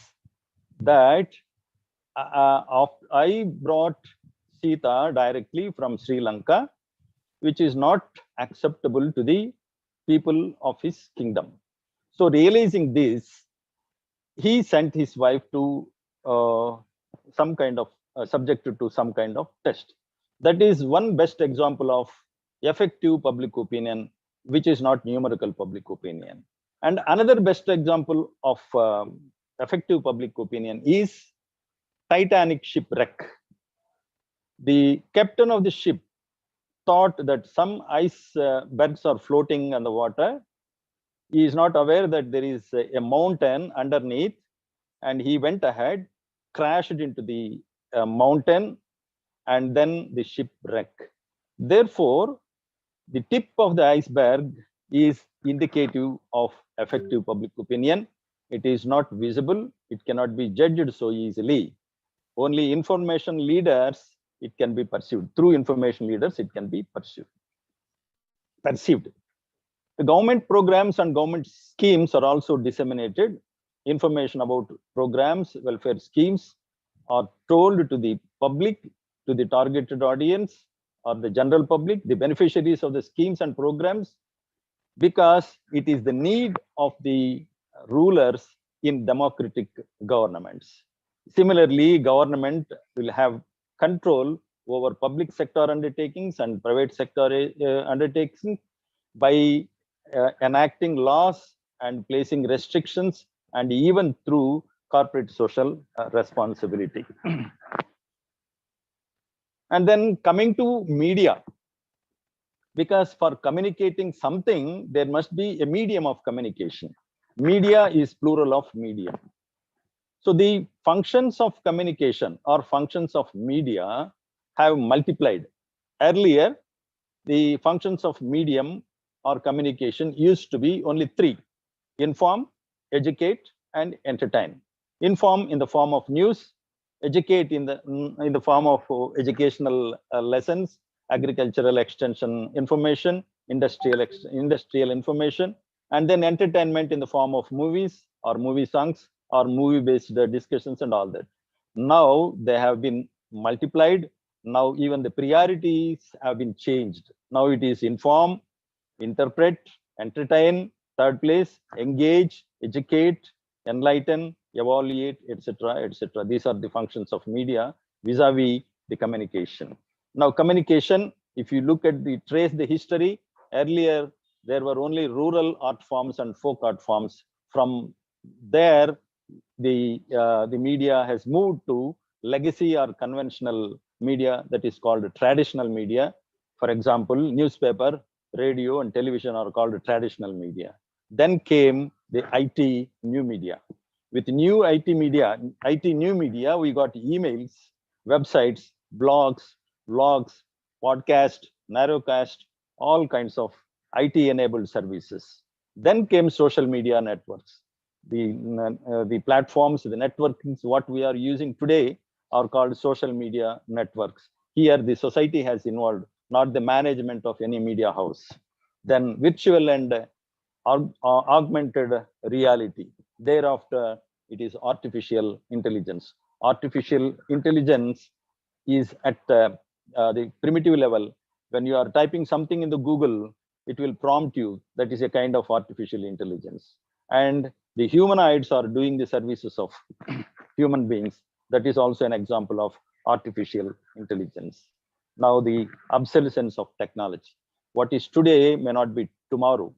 that I brought Sita directly from Sri Lanka, which is not acceptable to the people of his kingdom. So realizing this, he sent his wife to some kind of subjected to some kind of test. That is one best example of effective public opinion, which is not numerical public opinion. And another best example of effective public opinion is Titanic shipwreck. The captain of the ship thought that some icebergs are floating on the water. He is not aware that there is a mountain underneath, and he went ahead, crashed into the mountain, and then the ship wrecked. Therefore, the tip of the iceberg is indicative of effective public opinion. It is not visible. It cannot be judged so easily. Only information leaders, it can be perceived. Through information leaders, it can be perceived. The government programs and government schemes are also disseminated. Information about programs, welfare schemes are told to the public, to the targeted audience or the general public, the beneficiaries of the schemes and programs, because it is the need of the rulers in democratic governments. Similarly, government will have control over public sector undertakings and private sector undertakings by enacting laws and placing restrictions, and even through corporate social responsibility. And then coming to media, because for communicating something, there must be a medium of communication. Media is plural of medium. So the functions of communication or functions of media have multiplied. Earlier, the functions of medium or communication used to be only three: inform, educate, and entertain. Inform in the form of news, educate in the form of educational lessons, agricultural extension information, industrial information, and then entertainment in the form of movies or movie songs or movie-based discussions and all that. Now they have been multiplied. Now even the priorities have been changed. Now it is inform, interpret, entertain, third place, engage, educate, enlighten, evaluate, etc., etc. These are the functions of media vis-a-vis the communication. Now communication, if you look at trace the history, earlier there were only rural art forms and folk art forms. From there, the media has moved to legacy or conventional media, that is called traditional media. For example, newspaper, radio, and television are called traditional media. Then came the IT new media. With new IT new media, we got emails, websites, blogs, vlogs, podcast, narrowcast, all kinds of IT-enabled services. Then came social media networks. The platforms, the networks, what we are using today are called social media networks. Here, the society has involved, not the management of any media house. Then virtual and augmented reality. Thereafter, it is artificial intelligence. Artificial intelligence is at the primitive level. When you are typing something in the Google, it will prompt you. That is a kind of artificial intelligence. And the humanoids are doing the services of human beings. That is also an example of artificial intelligence. Now the obsolescence of technology. What is today may not be tomorrow.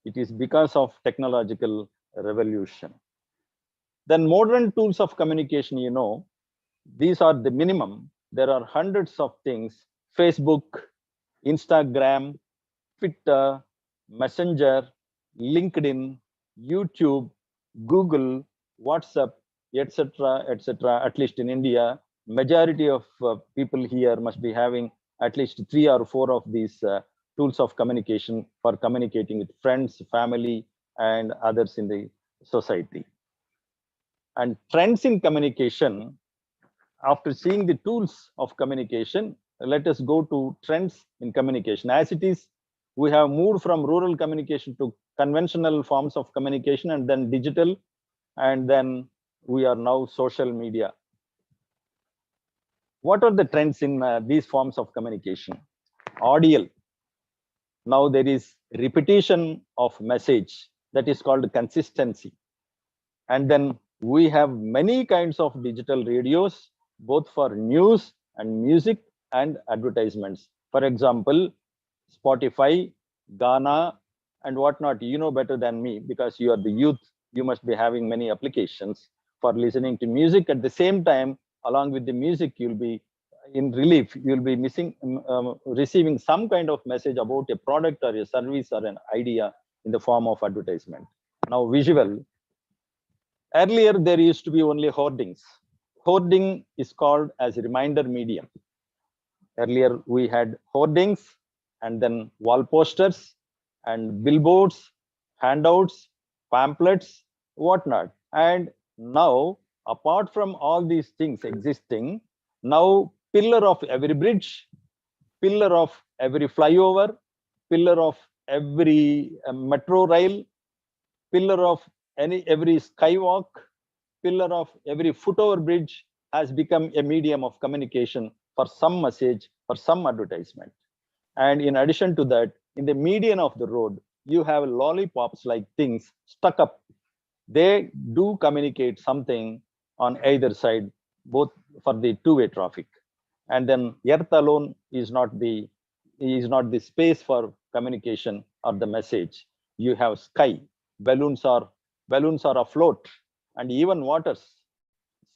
It is because of technological revolution. Then modern tools of communication, these are the minimum. There are hundreds of things: Facebook, Instagram, Twitter, Messenger, LinkedIn, YouTube, Google, WhatsApp, etc., etc. At least in India, majority of people here must be having at least 3 or 4 of these tools of communication for communicating with friends, family, and others in the society. And trends in communication, after seeing the tools of communication, let us go to trends in communication. As it is, we have moved from rural communication to conventional forms of communication, and then digital, and then we are now social media. What are the trends in these forms of communication? Audio. Now there is repetition of message, that is called consistency. And then we have many kinds of digital radios, both for news and music and advertisements. For example, Spotify, Ghana, and whatnot. You know better than me because you are the youth. You must be having many applications for listening to music. At the same time, along with the music, you'll be in relief. You'll be receiving some kind of message about a product or a service or an idea in the form of advertisement. Now, visual. Earlier, there used to be only hoardings. Hoarding is called as a reminder medium. Earlier, we had hoardings and then wall posters and billboards, handouts, pamphlets, whatnot. And now, apart from all these things existing, now pillar of every bridge, pillar of every flyover, pillar of every metro rail, pillar of every skywalk, pillar of every footover bridge has become a medium of communication for some message, for some advertisement. And in addition to that, in the median of the road, you have lollipops like things stuck up. They do communicate something on either side, both for the two-way traffic. And then earth alone is not the space for communication or the message. You have sky, balloons are afloat, and even waters,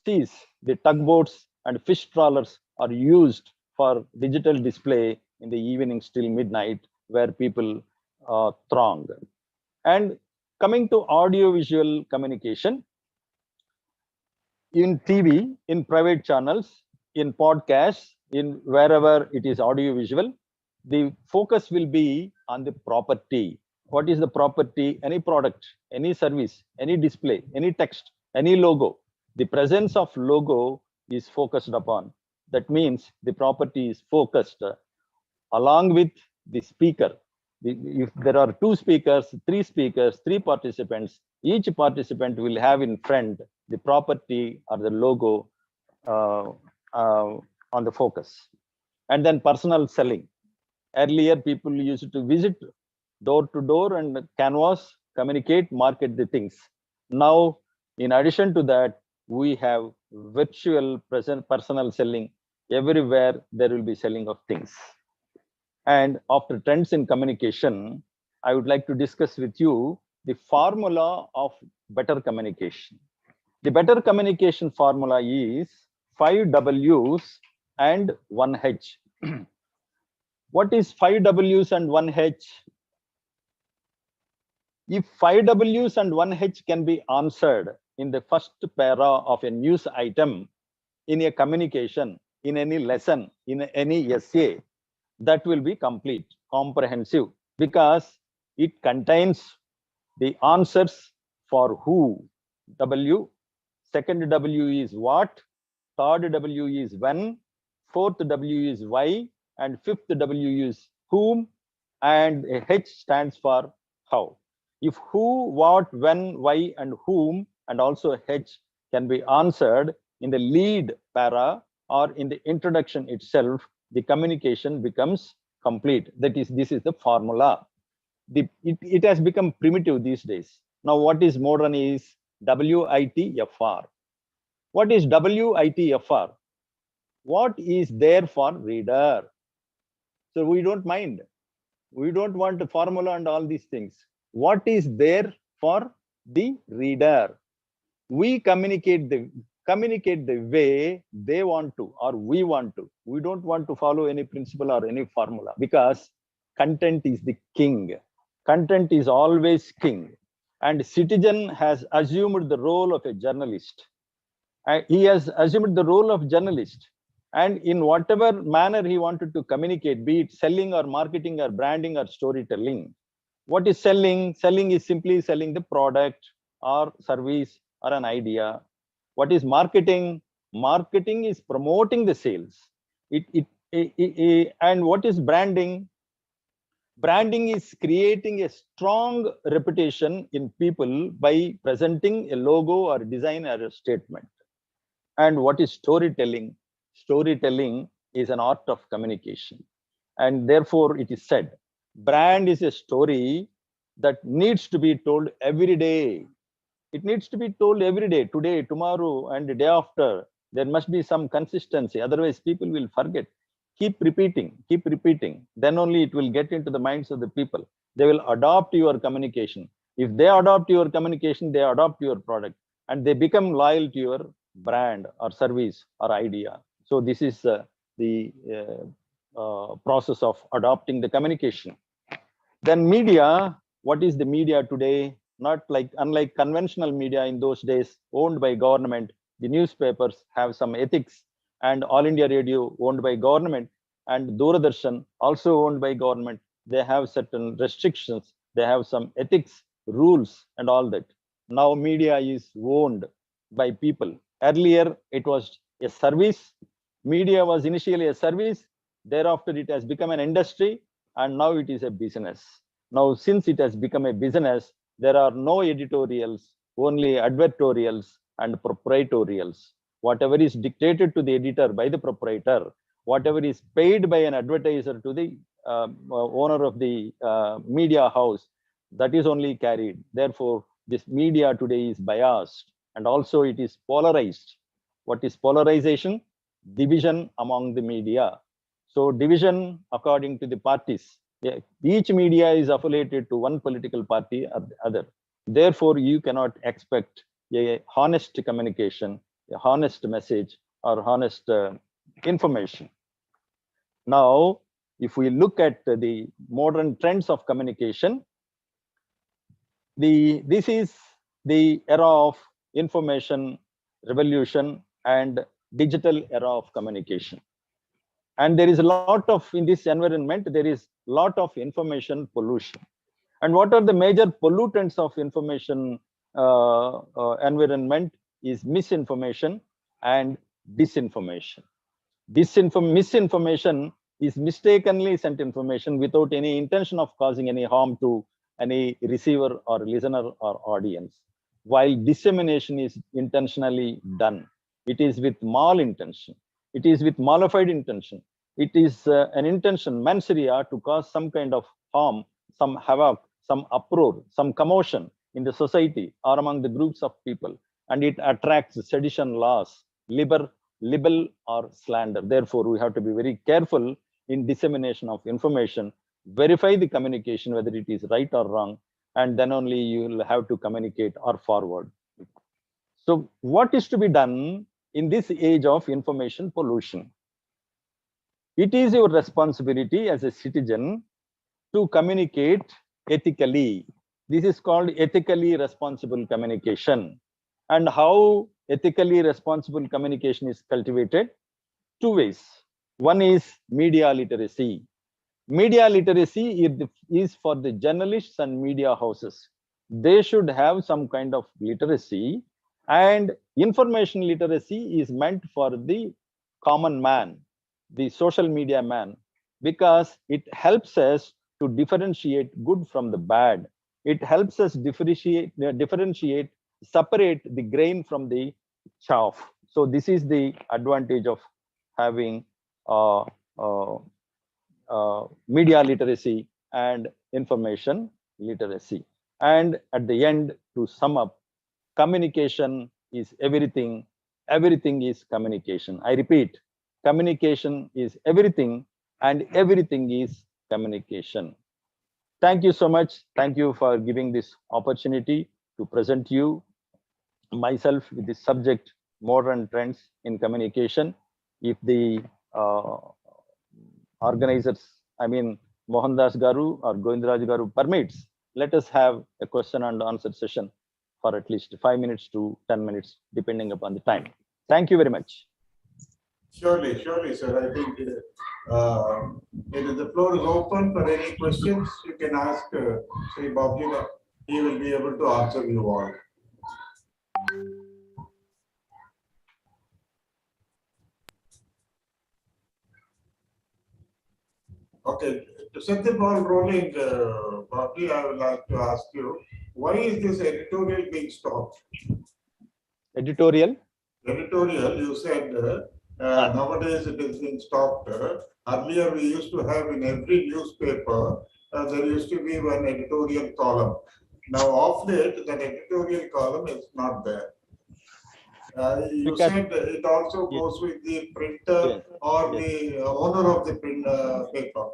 seas, the tugboats and fish trawlers are used for digital display in the evenings till midnight, where people throng. And coming to audiovisual communication, in TV, in private channels, in podcasts, in wherever it is audiovisual, the focus will be on the property. What is the property? Any product, any service, any display, any text, any logo. The presence of logo is focused upon. That means the property is focused along with the speaker. If there are 2 speakers, 3 speakers, 3 participants, each participant will have in front the property or the logo on the focus. And then personal selling. Earlier, people used to visit door to door and canvas, communicate, market the things. Now, in addition to that, we have virtual personal selling. Everywhere there will be selling of things. And after trends in communication, I would like to discuss with you the formula of better communication. The better communication formula is 5 W's and 1 H. What is 5 W's and 1 H? If 5 W's and 1 H can be answered in the first para of a news item, in a communication, in any lesson, in any essay, that will be complete, comprehensive, because it contains the answers for who, W, second W is what, third W is when, fourth W is why, and fifth W is whom, and H stands for how. If who, what, when, why, and whom, and also H can be answered in the lead para or in the introduction itself, the communication becomes complete. That is, this is the formula. It has become primitive these days. Now, what is modern is WITFR. What is WITFR? What is there for reader? So we don't mind. We don't want a formula and all these things. What is there for the reader? We communicate the way they want to or we want to. We don't want to follow any principle or any formula, because content is the king. Content is always king. And citizen has assumed the role of a journalist. He has assumed the role of journalist. And in whatever manner he wanted to communicate, be it selling or marketing or branding or storytelling. What is selling? Selling is simply selling the product or service or an idea. What is marketing? Marketing is promoting the sales. And what is branding? Branding is creating a strong reputation in people by presenting a logo or design or a statement. And what is storytelling? Storytelling is an art of communication. And therefore, it is said, brand is a story that needs to be told every day. It needs to be told every day, today, tomorrow, and the day after. There must be some consistency. Otherwise, people will forget. Keep repeating. Then only it will get into the minds of the people. They will adopt your communication. If they adopt your communication, they adopt your product and they become loyal to your brand or service or idea. So this is the process of adopting the communication. Then media, what is the media today? Not like, unlike conventional media in those days owned by government, the newspapers have some ethics, and All India Radio owned by government and Doordarshan also owned by government. They have certain restrictions. They have some ethics, rules and all that. Now media is owned by people. Earlier, it was a service. Media was initially a service. Thereafter, it has become an industry, and now it is a business. Now, since it has become a business, there are no editorials, only advertorials and proprietorials. Whatever is dictated to the editor by the proprietor, whatever is paid by an advertiser to the owner of the media house, that is only carried. Therefore, this media today is biased, and also it is polarized. What is polarization? Division among the media. So division according to the parties. Yeah, each media is affiliated to one political party or the other. Therefore, you cannot expect a honest communication, a honest message, or honest information. Now, if we look at the modern trends of communication, this is the era of information revolution and digital era of communication. And there is a lot of, in this environment, there is a lot of information pollution. And what are the major pollutants of information environment is misinformation and disinformation. Misinformation is mistakenly sent information without any intention of causing any harm to any receiver or listener or audience, while dissemination is intentionally done. It is with malintention. It is with modified intention. It is an intention, mens rea, to cause some kind of harm, some havoc, some uproar, some commotion in the society or among the groups of people. And it attracts sedition laws, libel or slander. Therefore, we have to be very careful in dissemination of information, verify the communication, whether it is right or wrong, and then only you will have to communicate or forward. So what is to be done in this age of information pollution? It is your responsibility as a citizen to communicate ethically. This is called ethically responsible communication. And how ethically responsible communication is cultivated? Two ways. One is media literacy. Media literacy is for the journalists and media houses. They should have some kind of literacy, and information literacy is meant for the common man, the social media man, because it helps us to differentiate good from the bad. It helps us differentiate, separate the grain from the chaff. So this is the advantage of having media literacy and information literacy. And at the end, to sum up, communication is everything. Everything is communication. I repeat, Communication is everything, and everything is communication. Thank you so much. Thank you for giving this opportunity to present you myself with this subject, modern trends in communication. If the uh, organizers, I mean Mohandas Garu or Govindaraj Garu permits, let us have a question and answer session for at least 5 minutes to 10 minutes, depending upon the time. Thank you very much. Surely, surely, sir. I think the floor is open for any questions. You can ask Sri Babji. He will be able to answer you all. Okay, to set the ball rolling, Babji, I would like to ask you, why is this editorial being stopped? Editorial? Editorial, you said nowadays it is being stopped. Earlier we used to have in every newspaper, there used to be one editorial column. Now of late, that editorial column is not there. You Because, said it also goes with the printer or the owner of the print, paper.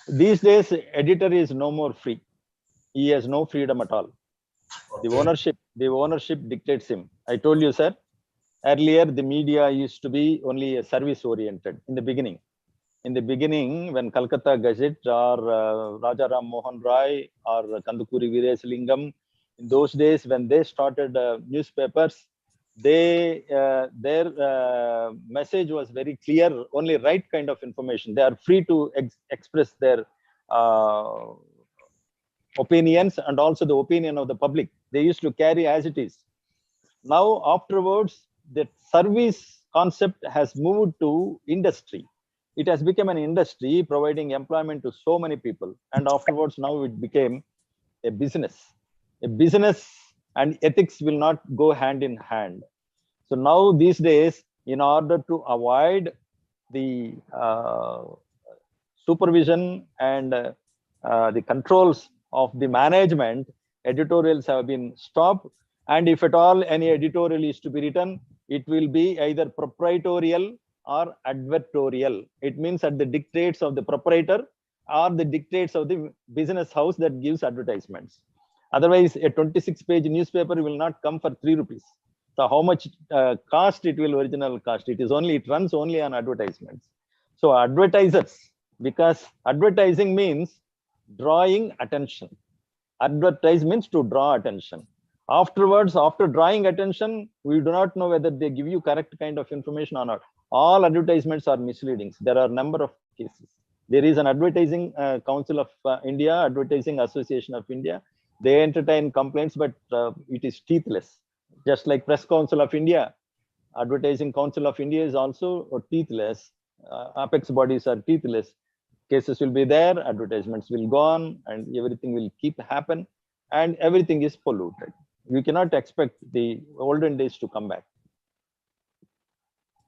These days, editor is no more free. He has no freedom at all. Okay. The ownership dictates him. I told you, sir, earlier the media used to be only a service oriented in the beginning. In the beginning, when Calcutta Gazette or Rajaram Mohan Rai or Kandukuri Veerasalingam, in those days when they started newspapers, their message was very clear, only right kind of information. They are free to express their opinions and also the opinion of the public. They used to carry as it is. Now, afterwards, the service concept has moved to industry. It has become an industry providing employment to so many people. And afterwards, now it became a business. A business and ethics will not go hand in hand. So now these days, in order to avoid the supervision and the controls of the management, editorials have been stopped. And if at all any editorial is to be written, it will be either proprietorial or advertorial. It means at the dictates of the proprietor or the dictates of the business house that gives advertisements. Otherwise, a 26-page newspaper will not come for 3 rupees. So how much cost it will original cost? It runs only on advertisements. So advertisers, because advertising means drawing attention. Advertise means to draw attention. Afterwards, after drawing attention, we do not know whether they give you correct kind of information or not. All advertisements are misleading. There are a number of cases. There is an advertising council of India, advertising association of India. They entertain complaints, but it is teethless. Just like Press Council of India, Advertising Council of India is also teethless. Apex bodies are teethless. Cases will be there, advertisements will go on, and everything will keep happen, and everything is polluted. We cannot expect the olden days to come back.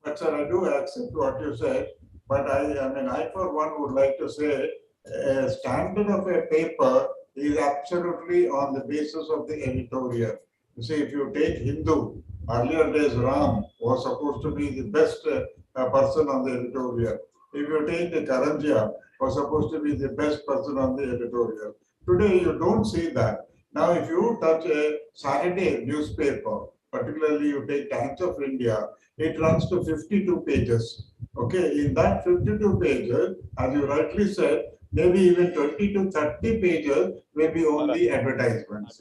But sir, I do accept what you said, but I for one would like to say a standard of a paper is absolutely on the basis of the editorial. You see, if you take Hindu, earlier days Ram was supposed to be the best person on the editorial. If you take the Karanjia, was supposed to be the best person on the editorial. Today you don't see that. Now, if you touch a Saturday newspaper, particularly you take Times of India, it runs to 52 pages. Okay, in that 52 pages, as you rightly said, maybe even 20 to 30 pages may be only advertisements.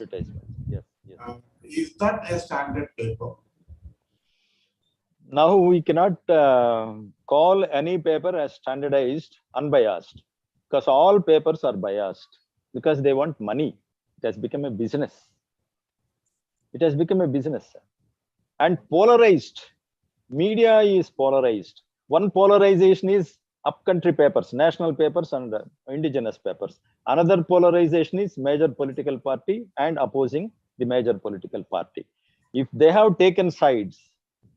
Yes. Is that a standard paper? Now we cannot call any paper as standardized, unbiased, because all papers are biased because they want money. It has become a business. It has become a business and polarized. Media is polarized. One polarization is upcountry papers, national papers and indigenous papers. Another polarization is major political party and opposing the major political party. If they have taken sides,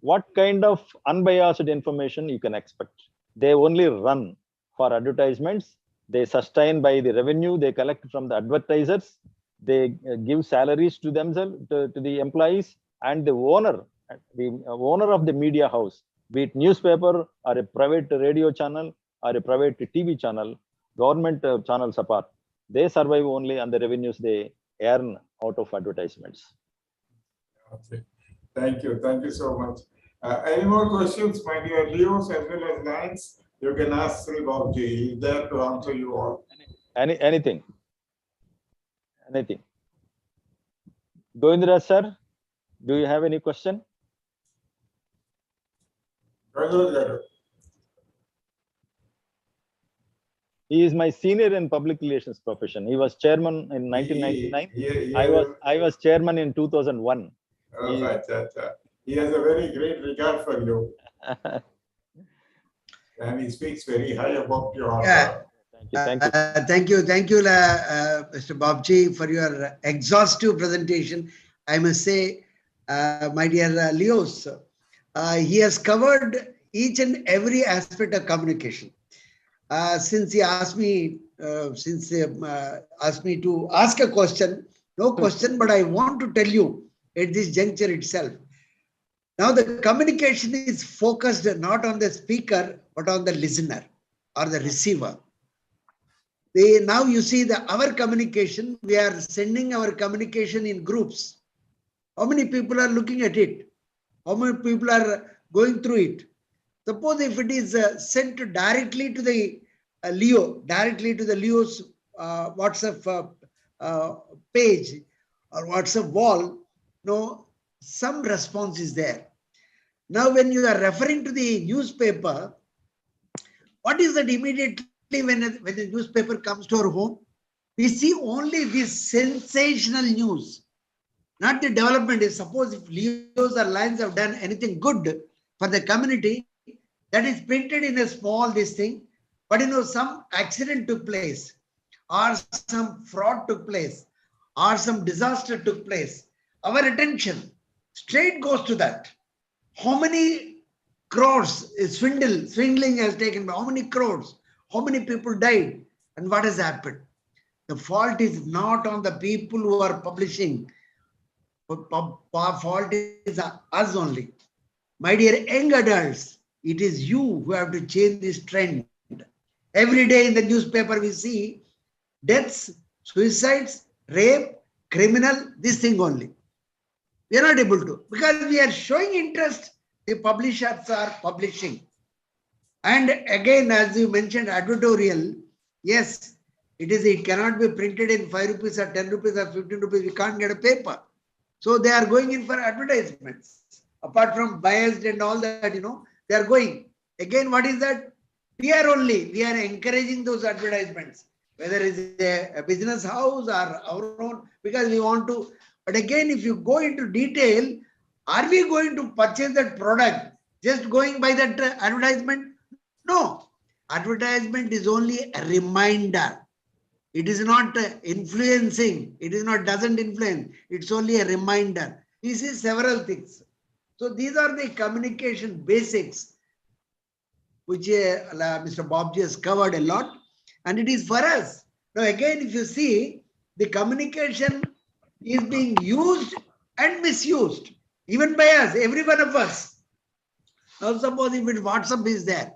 what kind of unbiased information you can expect? They only run for advertisements. They sustain by the revenue they collect from the advertisers. They give salaries to themselves, to the employees, and the owner of the media house be it newspaper or a private radio channel or a private TV channel, government channels apart, they survive only on the revenues they earn out of advertisements. Okay. Thank you so much. Any more questions, my dear Leos, as well as Lance? You can ask Sri Bobji. He's there to answer you all. Anything. Govindra sir, do you have any question? He is my senior in public relations profession. He was chairman in 1999. I was chairman in 2001. He has a very great regard for you. And he speaks very high about your. Yeah. Thank you. Thank you, Mr. Bobji, for your exhaustive presentation. I must say, my dear Leos, he has covered each and every aspect of communication. Since he asked me, asked me to ask a question, no question, but I want to tell you at this juncture itself. Now the communication is focused not on the speaker, but on the listener or the receiver. Now you see our communication, we are sending our communication in groups. How many people are looking at it? How many people are going through it? Suppose if it is sent directly to the Leo's WhatsApp page or WhatsApp wall, some response is there. Now, when you are referring to the newspaper, what is that immediately when the newspaper comes to our home? We see only this sensational news, not the development. Suppose if Leos or Lions have done anything good for the community, that is printed in a small thing, but some accident took place, or some fraud took place, or some disaster took place. Our attention straight goes to that. How many crores is swindling has taken? How many crores? How many people died? And what has happened? The fault is not on the people who are publishing. Fault is us only. My dear young adults, it is you who have to change this trend. Every day in the newspaper we see deaths, suicides, rape, criminal, this thing only. We are not able to, because we are showing interest, the publishers are publishing. And again, as you mentioned, advertorial, yes, it cannot be printed in 5 rupees or 10 rupees or 15 rupees. We can't get a paper. So they are going in for advertisements. Apart from biased and all that, they are going. Again, what is that? We are encouraging those advertisements, whether it's a business house or our own, because we want to. But again, if you go into detail, are we going to purchase that product just going by that advertisement? No. Advertisement is only a reminder. It is not influencing. It is not, doesn't influence. It's only a reminder. We see several things. So these are the communication basics, which Mr. Bobji has covered a lot. And it is for us. Now again, if you see, the communication is being used and misused, even by us, every one of us. Now suppose if WhatsApp is there.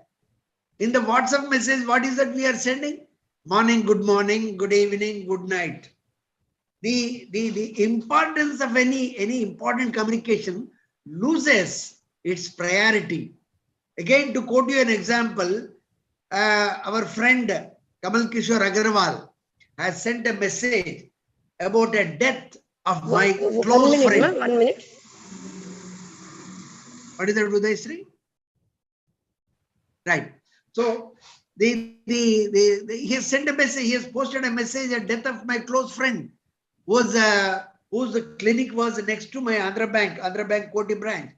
In the WhatsApp message, what is that we are sending? Morning, good evening, good night. The importance of any important communication loses its priority. Again, to quote you an example, our friend Kamal Kishore Agarwal has sent a message about a death of my close friend. 1 minute. What is that, Udayasri? Right. So he has sent a message. He has posted a message: a death of my close friend, whose clinic was next to my Andhra Bank Koti branch.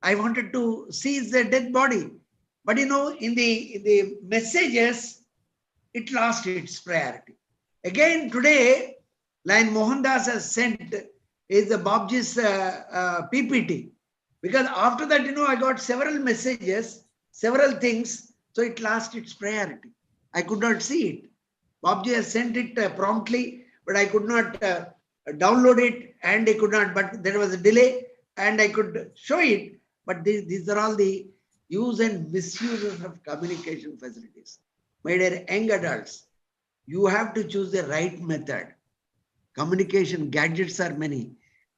I wanted to see the dead body, but in the messages, it lost its priority. Again today, Lion Mohandas has sent is the Bobji's PPT, because after that I got several messages, several things, so it lost its priority. I could not see it. Bobji has sent it promptly, but I could not download it, and I could not. But there was a delay, and I could show it. But these are all the use and misuses of communication facilities. My dear young adults, you have to choose the right method. Communication gadgets are many.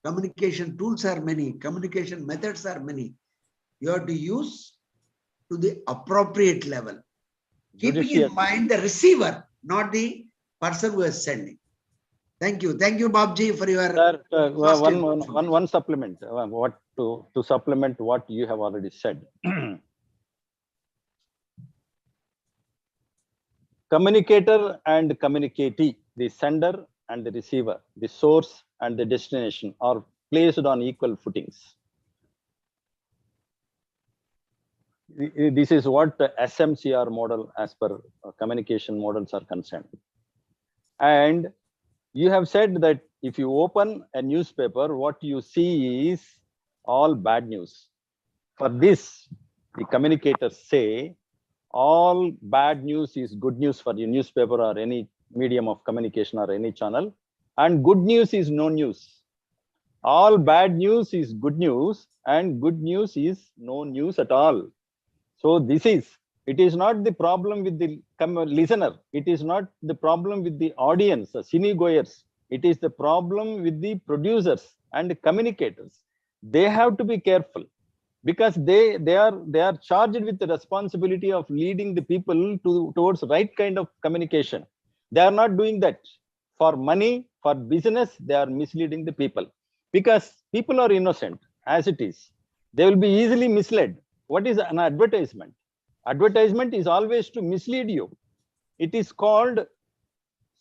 Communication tools are many. Communication methods are many. You have to use to the appropriate level. Keeping in mind the receiver, not the person who is sending. Thank you. Thank you, Babji, for your one supplement. What to supplement what you have already said. Communicator and communicatee, the sender and the receiver, the source and the destination are placed on equal footings. This is what the SMCR model as per communication models are concerned. And you have said that if you open a newspaper, what you see is all bad news. For this, the communicators say all bad news is good news for your newspaper or any medium of communication or any channel, and good news is no news. All bad news is good news, and good news is no news at all. So it is not the problem with the listener. It is not the problem with the audience, the cinegoers. It is the problem with the producers and the communicators. They have to be careful, because they are charged with the responsibility of leading the people towards the right kind of communication. They are not doing that. For money, for business, they are misleading the people, because people are innocent as it is. They will be easily misled. What is an advertisement? Advertisement is always to mislead you. It is called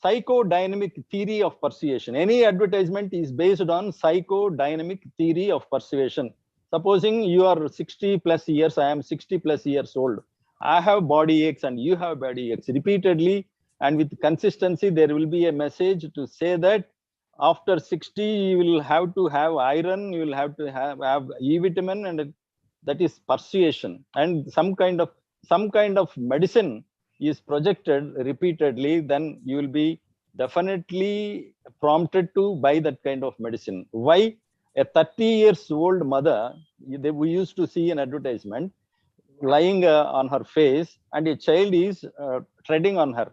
psychodynamic theory of persuasion. Any advertisement is based on psychodynamic theory of persuasion. Supposing you are 60 plus years, I am 60 plus years old. I have body aches and you have body aches. Repeatedly and with consistency, there will be a message to say that after 60, you will have to have iron, you will have to have E vitamin, and that is persuasion. And some kind of medicine is projected repeatedly, then you will be definitely prompted to buy that kind of medicine. Why? A 30 years old mother, we used to see an advertisement lying on her face, and a child is treading on her.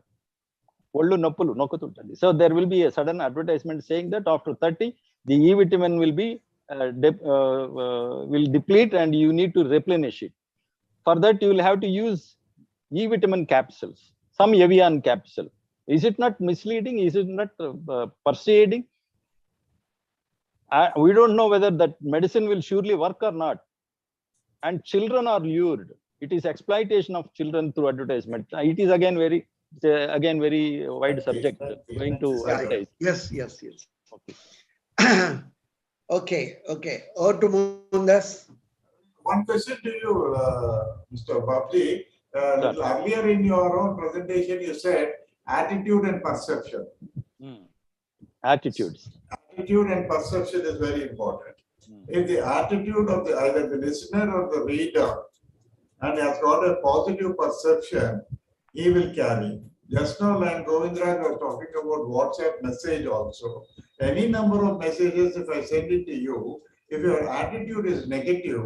So there will be a sudden advertisement saying that after 30, the E vitamin will be will deplete and you need to replenish it. For that, you will have to use E vitamin capsules, some Evian capsule. Is it not misleading? Is it not persuading? We don't know whether that medicine will surely work or not. And children are lured. It is exploitation of children through advertisement. It is again very wide subject going to advertise. Yes. Okay. Okay. Or to Mohandas. One question to you, Mr. Babji. Little earlier in your own presentation, you said attitude and perception. Attitude and perception is very important. If the attitude of either the listener or the reader and has got a positive perception, he will carry. Just now, and Govindra was talking about WhatsApp message also. Any number of messages, if I send it to you, if your attitude is negative,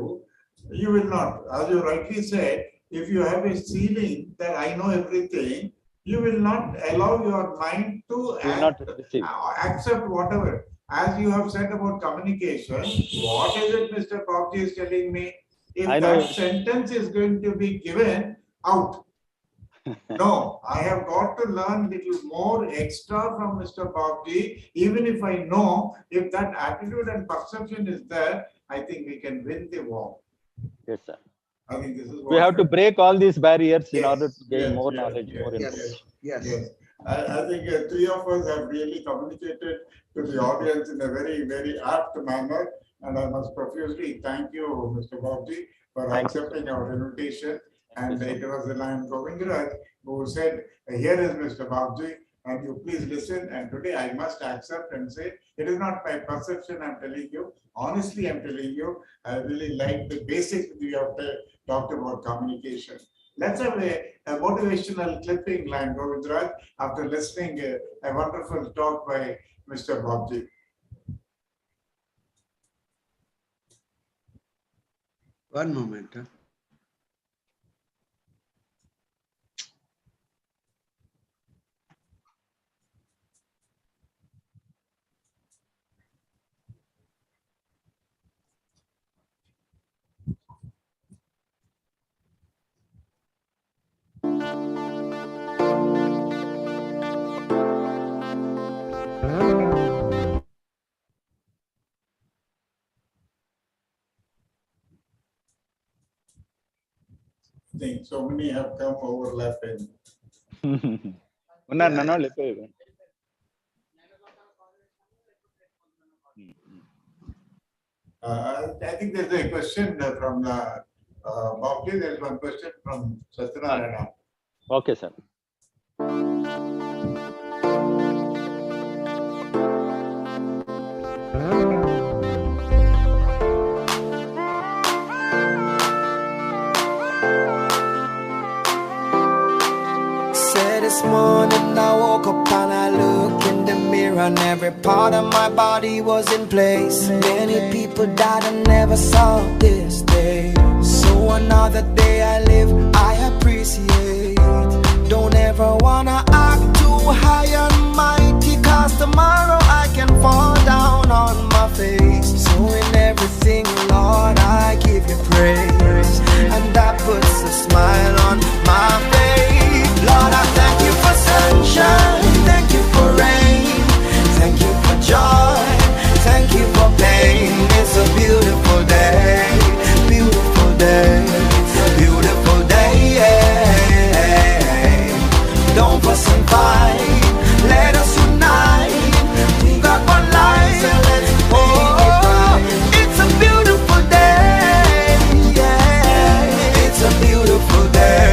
you will not. As you rightly said, if you have a feeling that I know everything, you will not allow your mind to accept whatever. As you have said about communication, what is it Mr. Babji is telling me? If that sentence is going to be given out, no, I have got to learn little more extra from Mr. Babji. Even if I know, if that attitude and perception is there, I think we can win the war. Yes, sir. I think this is what we have to break all these barriers in order to gain more knowledge, more information. Yes. I think three of us have really communicated to the audience in a very, very apt manner. And I must profusely thank you, Mr. Babji, for accepting our invitation. And it was the Lion Govindra who said, here is Mr. Babji, and you please listen. And today I must accept and say, it is not my perception I'm telling you. Honestly, I'm telling you, I really like the basics we have talked about communication. Let's have a motivational clipping, Lion Govindra, after listening a wonderful talk by Mr. Babji. One moment. Huh? I think so many have come overlapping. ఉన్నారు నన్ను వాళ్ళు ఎక్కువ. I think there's a question from Bhavji. There's one question from Satyanarayana. Okay, sir. This morning I woke up and I look in the mirror and every part of my body was in place. Many people died and never saw this day. So another day I live, I appreciate. Don't ever wanna act too high and mighty, cause tomorrow I can fall down on my face. So in everything, Lord, I give you praise, and that puts a smile on my face. Lord, I thank you for sunshine, thank you for rain, thank you for joy, thank you for pain. It's a beautiful day, beautiful day, beautiful day. Don't fuss and fight, let us unite. We got one life, so let's make it right. It's a beautiful day, yeah. It's a beautiful day.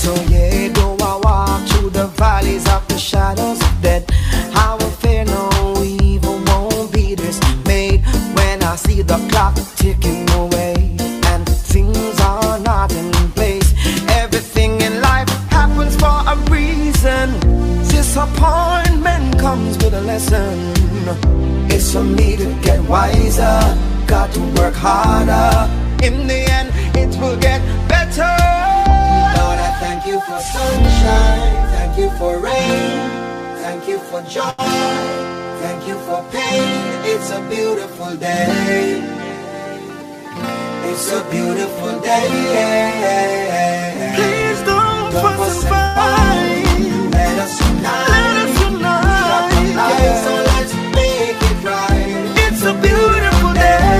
So yeah, though I walk through the valleys of the shadows of death, I will fear no evil, won't be dismayed when I see the clock ticking away and things are not in place. Everything in life happens for a reason. Disappointment comes with a lesson. It's for me to get wiser, got to work harder. In the end, it will get better. Lord, I thank you for sunshine, thank you for rain, thank you for joy, thank you for pain. It's a beautiful day. It's a beautiful day. Please don't fuss and fight. Let us unite. Let us unite. Yeah. So let's make it right. It's a beautiful day.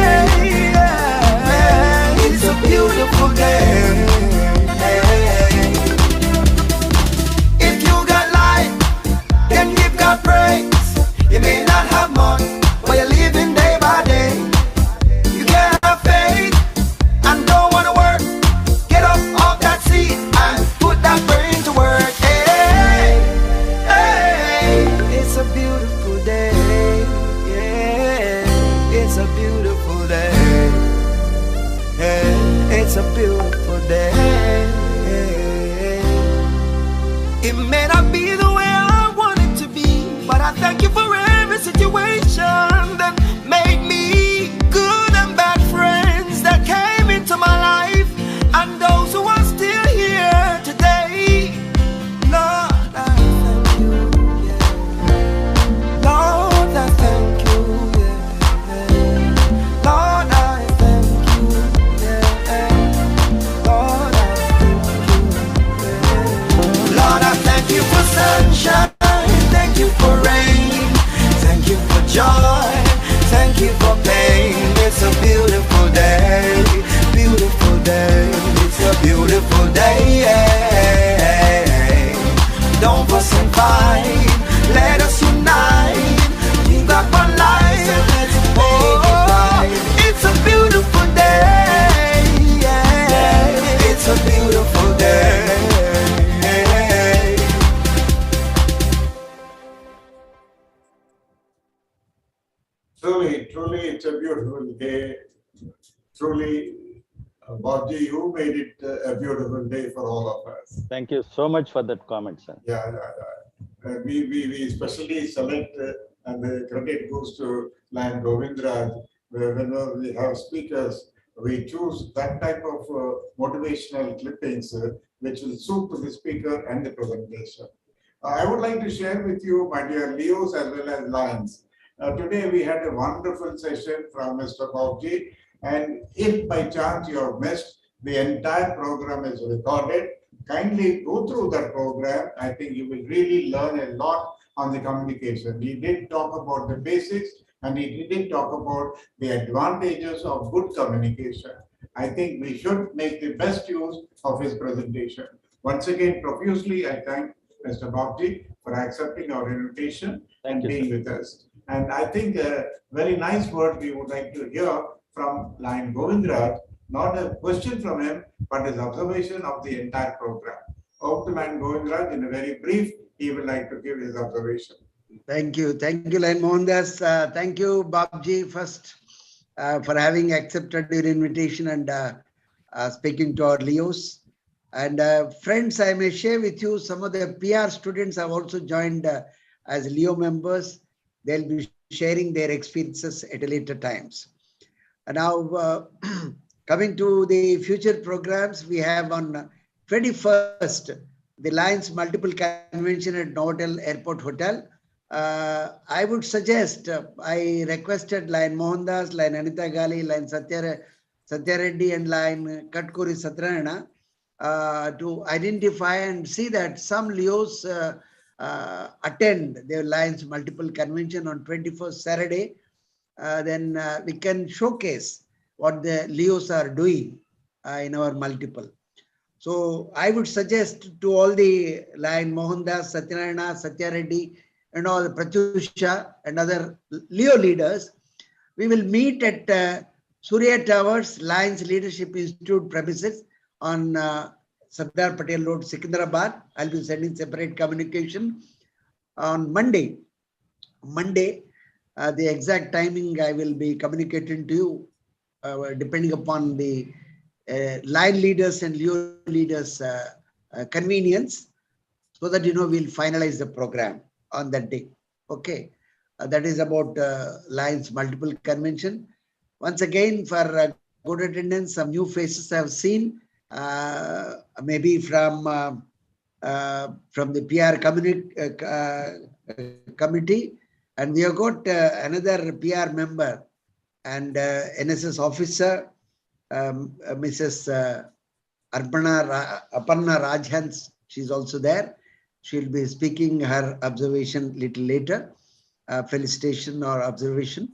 Yeah. It's a beautiful day. If you got life, then give God praise. You may not have much, but you're living day by day. You can't have faith and don't want to work. Get up off that seat and put that brain to work. Hey, hey, it's a beautiful day. Yeah, it's a beautiful day. Yeah, it's a beautiful day. It may not be the way I want it to be, but I thank you for every situation that made me good and bad friends that came into my life, and those who are still here today. Lord, I thank you. Yeah. Lord, I thank you. Yeah. Lord, I thank you. Yeah. Lord, I thank you. Yeah. Lord, I thank you for sunshine, thank you for rain, thank you for joy, thank you for pain. It's a beautiful day, beautiful day. It's a beautiful day. Yeah. Don't fuss and fight, let us unite. We got one life, so let's make it right. It's a beautiful day. Yeah. It's a beautiful day. Truly, truly, it's a beautiful day. Truly, Bhavji, you made it a beautiful day for all of us. Thank you so much for that comment, sir. Yeah. We especially select, and the credit goes to Lion Govindraj, whenever we have speakers, we choose that type of motivational clippings which will suit to the speaker and the presentation. I would like to share with you, my dear Leos as well as Lions. Today we had a wonderful session from Mr. Bobji, and if by chance you have missed, the entire program is recorded. Kindly go through that program. I think you will really learn a lot on the communication. He did talk about the basics and he did talk about the advantages of good communication. I think we should make the best use of his presentation. Once again, profusely, I thank Mr. Bobji for accepting our invitation and being with us. And I think a very nice word we would like to hear from Lion Govindraj, not a question from him, but his observation of the entire program. Over to Lion Govindraj, in a very brief, he would like to give his observation. Thank you. Thank you, Lion Mohandas. Thank you, Babji, first for having accepted your invitation and speaking to our Leos. And friends, I may share with you some of the PR students have also joined as Leo members. They'll be sharing their experiences at a later times. And now, coming to the future programs, we have on 21st, the Lions Multiple Convention at Novotel Airport Hotel. I would suggest, I requested Lion Mohandas, Lion Anita Gali, Lion Satya Reddy and Lion Katkuri Satranana to identify and see that some Leos attend their Lions Multiple Convention on 21st Saturday. Then we can showcase what the Leos are doing in our multiple. So I would suggest to all the Lion Mohandas, Satyanarayana, Satya Reddy, and all Pratyusha and other Leo leaders, we will meet at Surya Towers, Lions Leadership Institute premises on Sardar Patel Road, Secunderabad. I'll be sending separate communication on Monday. The exact timing I will be communicating to you, depending upon the line leaders and Leo leaders' convenience, so that we'll finalize the program on that day. Okay, that is about Lions Multiple Convention. Once again, for good attendance, some new faces I have seen, maybe from the PR committee. And we have got another PR member and NSS officer, Mrs. Aparna Rajhans. She's also there. She'll be speaking her observation little later, felicitation or observation.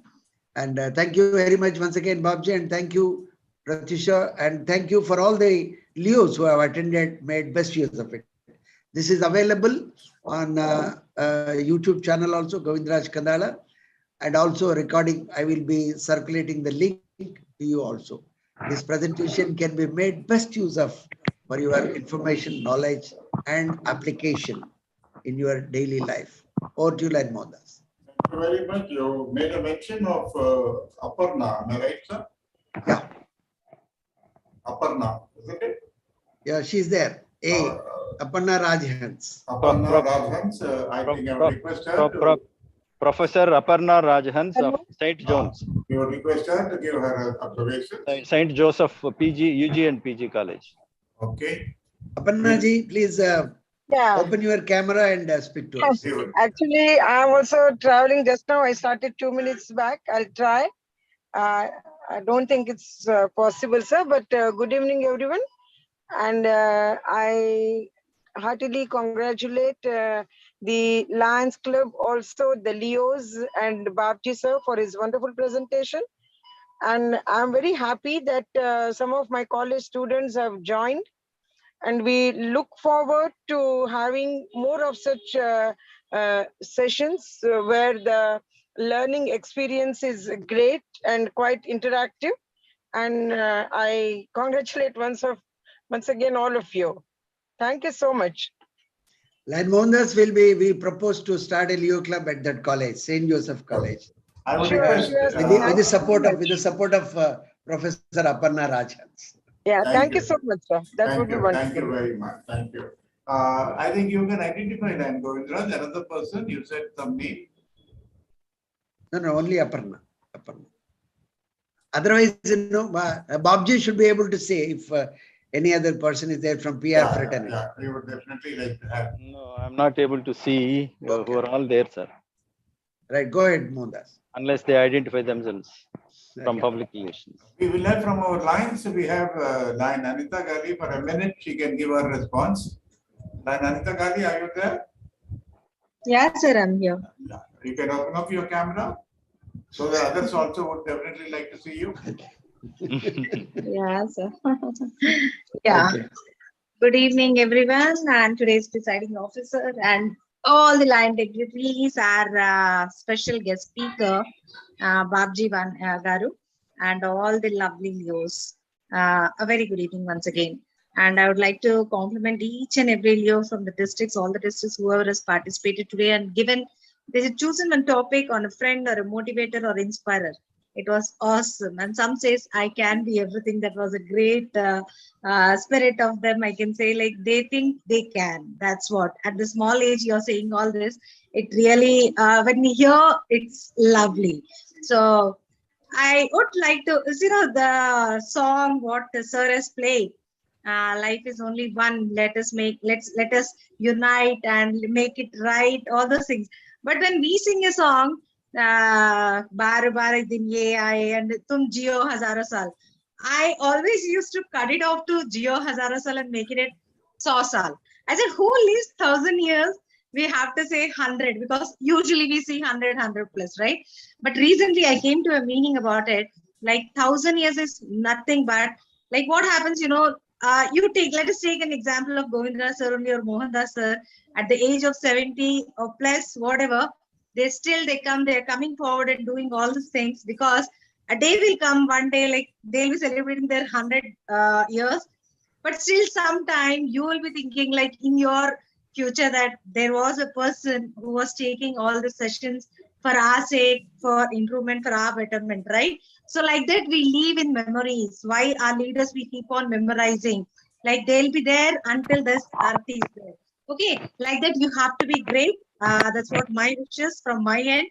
And thank you very much once again, Babji, and thank you, Pratyusha, and thank you for all the Leos who have attended, made best use of it. This is available on YouTube channel also, Govindraj Kandala, and also recording. I will be circulating the link to you also. This presentation can be made best use of for your information, knowledge, and application in your daily life. Over to you, Lion Mohandas. Thank you very much. You made a mention of Aparna, am I right, sir? Yeah. Aparna, isn't it? Yeah, she's there. Aparna Rajhans. Aparna Rajhans, I think I would request her to... Professor Aparna Rajhans of St. John's. You would request her to give her observations. St. Joseph UG and PG College. Okay. Aparna ji, please open your camera and speak to us. Actually, I'm also traveling just now. I started 2 minutes back. I'll try. I don't think it's possible, sir, but good evening, everyone. And I heartily congratulate the Lions Club, also the Leos and Babji sir for his wonderful presentation. And I'm very happy that some of my college students have joined. And we look forward to having more of such sessions where the learning experience is great and quite interactive. And I congratulate once again all of you. Thank you so much. Lion Mohandas we propose to start a Leo club at that college, St. Joseph College. With the support of Professor Aparna Rajhans. Yeah, thank you so much, sir. That would be wonderful. Thank you very much. Thank you. I think you can identify Lion Govindraj. Another person, you said some name. No, only Aparna. Otherwise, Babji should be able to say if any other person is there from PR fraternity. Yeah, we would definitely like to have. No, I'm not able to see who are all there, sir. Right, go ahead, Mohandas. Unless they identify themselves from public relations. We will have from our lines, we have line Anita Gali for a minute. She can give her response. Line Anita Gali, are you there? Yes, sir, I'm here. Yeah. You can open up your camera so that others also would definitely like to see you. Yeah, sir. Yeah. Okay. Good evening, everyone, and today's presiding officer and all the line dignitaries, our special guest speaker, Babji Garu, and all the lovely Leos. A very good evening once again. And I would like to compliment each and every Leo from the districts, all the districts, whoever has participated today and given, they have chosen one topic on a friend or a motivator or inspirer. It was awesome. And some says, I can be everything. That was a great spirit of them. I can say, like, they think they can. That's what. At the small age, you're saying all this. It really, when we hear, it's lovely. So I would like to, the song what the sir has played. Life is only one. Let us unite and make it right. All those things. But when we sing a song, बार बार एक दिन ये आए and तुम जियो हजारों साल, I always used to cut it off to जियो हजारों साल and make it 100 साल. I said, who lives 1,000 years? We have to say 100 because usually we see 100 plus, right? But recently I came to a meaning about it. Like 1,000 years is nothing but like what happens, let us take an example of Govindra sir only or Mohandas sir at the age of 70 or plus, whatever. They're coming forward and doing all these things because a day will come one day, like they'll be celebrating their 100 years. But still sometime you will be thinking like in your future that there was a person who was taking all the sessions for our sake, for improvement, for our betterment, right? So like that we live in memories. Why our leaders we keep on memorizing? Like they'll be there until this earth is there. Okay, like that you have to be great. That's what my wishes from my end.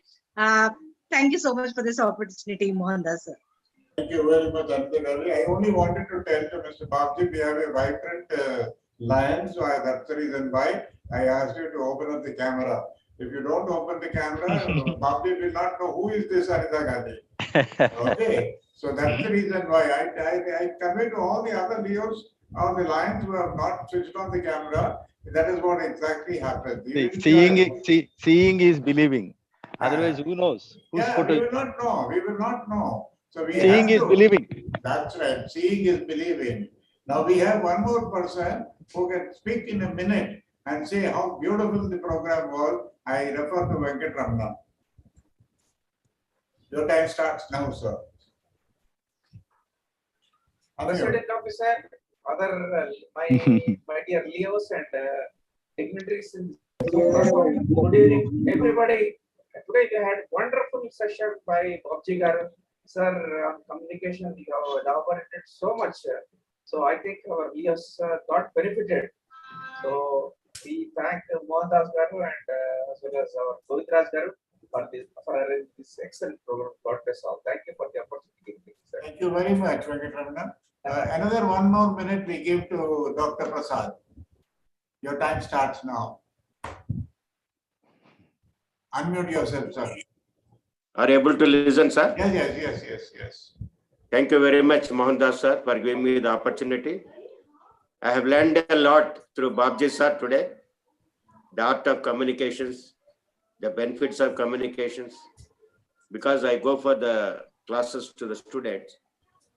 Thank you so much for this opportunity, Mohandas sir. Thank you very much, Anita Gali. I only wanted to tell to Mr. Babji, we have a vibrant line, so that's the reason why I asked you to open up the camera. If you don't open the camera, Babji will not know who is this Anita Gali. Okay, so that's the reason why I convey to all the other Leos on the lines who have not switched on the camera. That is what exactly happened. Seeing is believing. Otherwise, who knows? We will not know. We will not know. So we seeing is believing. That's right. Seeing is believing. Now we have one more person who can speak in a minute and say how beautiful the program was. I refer to Venkat Ramana. Your time starts now, sir. President Officer, my dear Leos and dignitaries in good evening, everybody. Today we had wonderful session by Babji Garu. Sir, communication we have elaborated so much. So I think our Leos got benefited. So we thank Mohandas Garu and as well as our Govindras Garu for this excellent program. God bless all. Thank you for the opportunity. Thank you very much, Venkat Ramana. Another 1 more minute we give to Dr. Prasad. Your time starts now. Unmute yourself, sir. Are you able to listen, sir? Yes. Thank you very much, Mohandas sir, for giving me the opportunity. I have learned a lot through Babji sir today. The art of communications, the benefits of communications. Because I go for the classes to the students.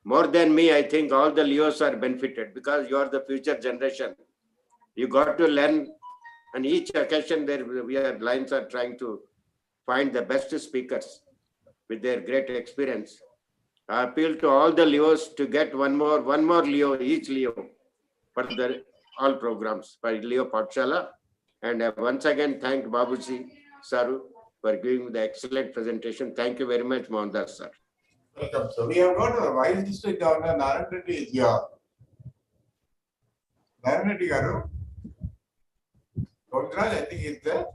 More than me, I think all the Leos are benefited because you are the future generation. You got to learn on each occasion there we are lines are trying to find the best speakers with their great experience. I appeal to all the Leos to get one more Leo, each Leo for the all programs by Leo Patshala. And once again, thank Babuji Saru for giving the excellent presentation. Thank you very much, Mohandas sir. Welcome, sir. We have got a Vice District Governor, Narayan Reddy is here. Narayan Reddy Garu. Govindraj, I think he's there.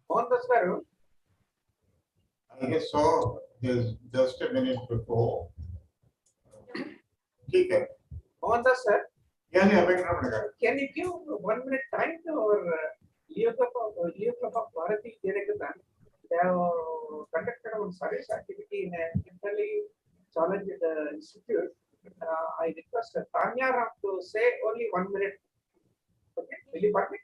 Mohandas Garu. I guess so. There's just a minute before. Okay. Mohandas sir, Yeah, yeah, can you give 1 minute time to our Leo Club of Bharati Jeregadan? They have conducted one service activity in a mentally challenged institute. I request Tanya Ram to say only 1 minute. Okay, will you permit?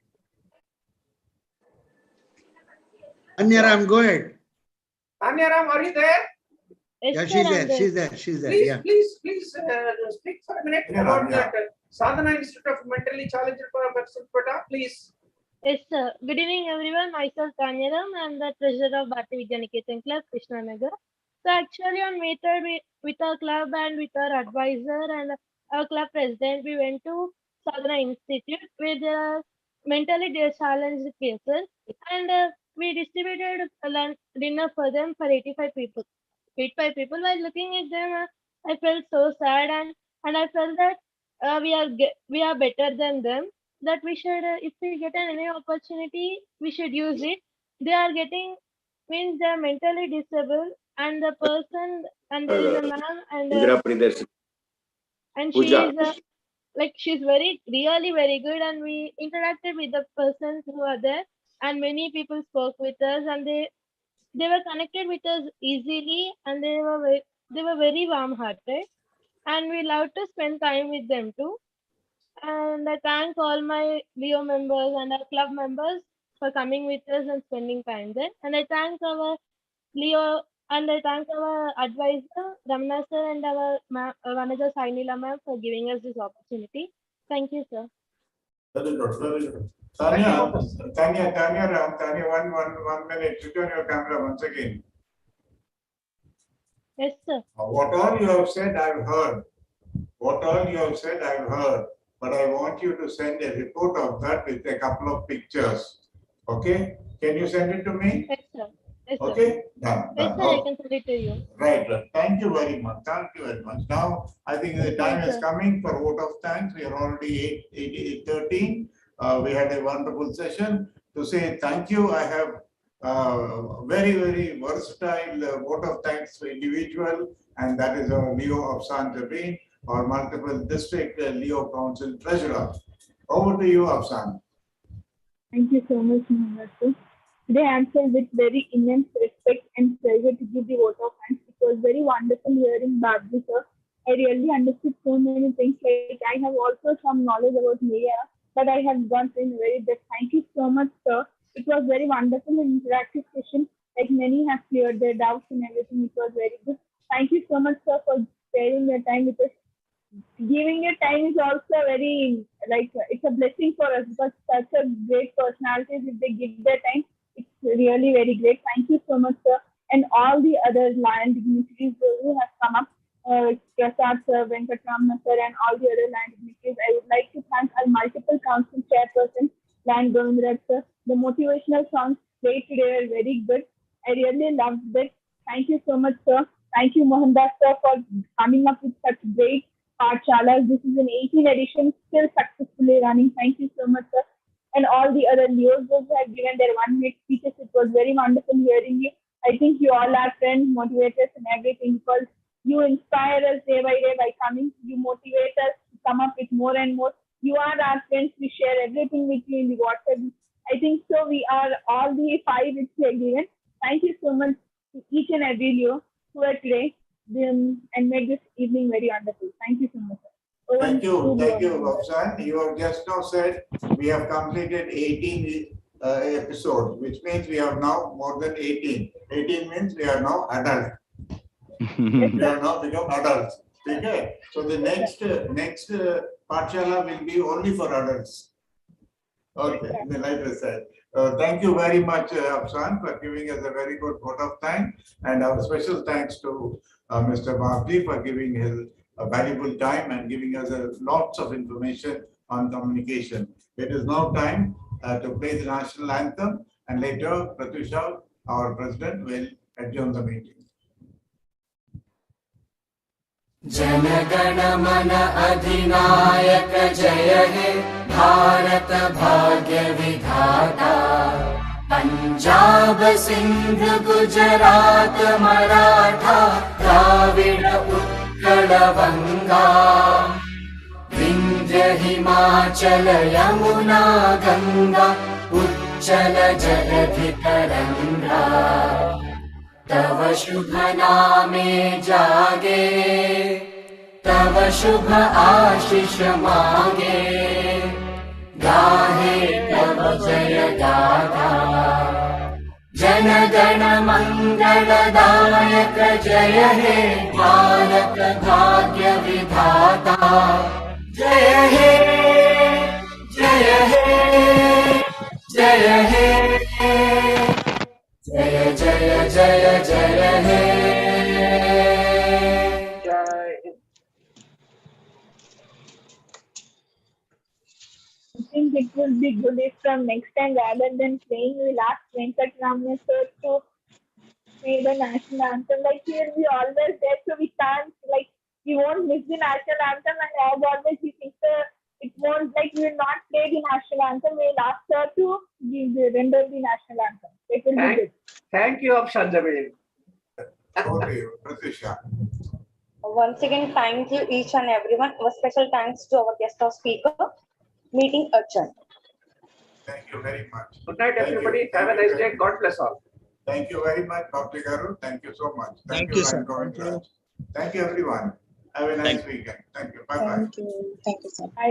Tanya Ram, go ahead. Tanya Ram, are you there? Yeah, she's there. She's there. She's there. Please, Yeah. please, speak for a minute about that Sadhana Institute of Mentally Challenged Persons. Please. Yes, sir. Good evening, everyone. Myself, Tanyaram. I'm the treasurer of Bharati Vidya Niketan Club, Krishnanagar. So actually on May 3rd, with our club and with our advisor and our club president, we went to Sadhana Institute where there are mentally challenged cases, and we distributed a dinner for them for 85 people. 85 people. While looking at them, I felt so sad, and I felt that we are better than them. That we should, if we get any opportunity, we should use it. They are getting, means they are mentally disabled, and the person, and there is a ma'am, and she Puja. is like she's very really very good, and we interacted with the persons who are there, and many people spoke with us, and they were connected with us easily, and they were very warm hearted, and we love to spend time with them too. And I thank all my Leo members and our club members for coming with us and spending time there. And I thank our Leo, and I thank our advisor Ramana sir and our manager Sainila ma'am for giving us this opportunity. Thank you, sir. Very good, very good. Tanya, one minute. Switch on your camera once again. Yes, sir. What all you have said, I've heard. What all you have said, I've heard. But I want you to send a report of that with a couple of pictures. Okay? Can you send it to me? Yes, sir. Yes, okay? Done. Yes, Done. sir. I can send it to you. Right, right. Thank you very much. Thank you very much. Now, I think the time is coming for vote of thanks. We are already 8:13. We had a wonderful session. To say thank you, I have very, very versatile vote of thanks for individual, and that is our Leo of San Jabin, or multiple district Leo Council Treasurer. Over to you, Afsan. Thank you so much, Mohammed. Today I am filled with very immense respect and pleasure to give the vote of thanks. It was very wonderful hearing Babji sir. I really understood so many things. Like I have also some knowledge about media, but I have gone in very depth. Thank you so much, sir. It was very wonderful and interactive session. Like many have cleared their doubts and everything. It was very good. Thank you so much, sir, for sparing your time with us. Giving your time is also very, like, it's a blessing for us, because such a great personalities, if they give their time, it's really very great. Thank you so much, sir. And all the other land dignitaries who have come up, Prasad sir, Venkatramana sir, and all the other land dignitaries. I would like to thank our multiple council chairperson, Land Govindraj sir. The motivational songs played today were very good. I really loved it. Thank you so much, sir. Thank you, Mohandas sir, for coming up with such great Patshala. This is an 18th edition, still successfully running. Thank you so much, sir. And all the other Leos who have given their 1-minute speeches. It was very wonderful hearing you. I think you all are friends, motivators, and everything, because you inspire us day by day by coming. You motivate us to come up with more and more. You are our friends. We share everything with you in the WhatsApp. I think so. We are all the 5 which we are given. Thank you so much to each and every Leo who are today and make this evening very wonderful. Thank you so much. Thank you, Afsan. You have just now said we have completed 18 episodes, which means we have now more than 18. 18 means we are now adult. We are now become adults. Okay. So the next Patshala will be only for adults. Okay, the lighter side. Thank you very much, Afsan, for giving us a very good vote of thanks, and our special thanks to Mr. Babji for giving his valuable time and giving us lots of information on communication. It is now time to play the national anthem, and later Pratyusha, our president, will adjourn the meeting. जनगण मन अधिनायक जय हे भारत भाग्य विधाता पंजाब सिंध गुजरात मराठा द्राविड उत्कल बंगा विंध्य हिमाचल यमुना गंगा उच्चल जलधि तरंगा तव शुभ नामे जागे तव शुभ आशीष मांगे गाहे तव जय गाथा जन गण मंगलदायक जय हे भारत भाग्य विधाता जय हे जय हे जय हे जय जय जय जय हे I think it will be good if from next time rather than playing we'll ask Venkatramya sir to play the national anthem. Like here we always there so we can't like we won't miss the national anthem and as always we think it won't like we will not play the national anthem. We'll ask her to render the national anthem. It will be good. Thank you, Shanjabil. Over to you, Pratusha. Once again, thank you each and everyone. A special thanks to our guest of speaker. Meeting adjourned. Thank you very much. Good night, everybody. Have a nice day. God bless all. Thank you very much, Dr. Garu. Thank you so much. Thank you, sir. Thank you, everyone. Have a nice weekend. Thank you. Bye-bye. Thank you, sir. I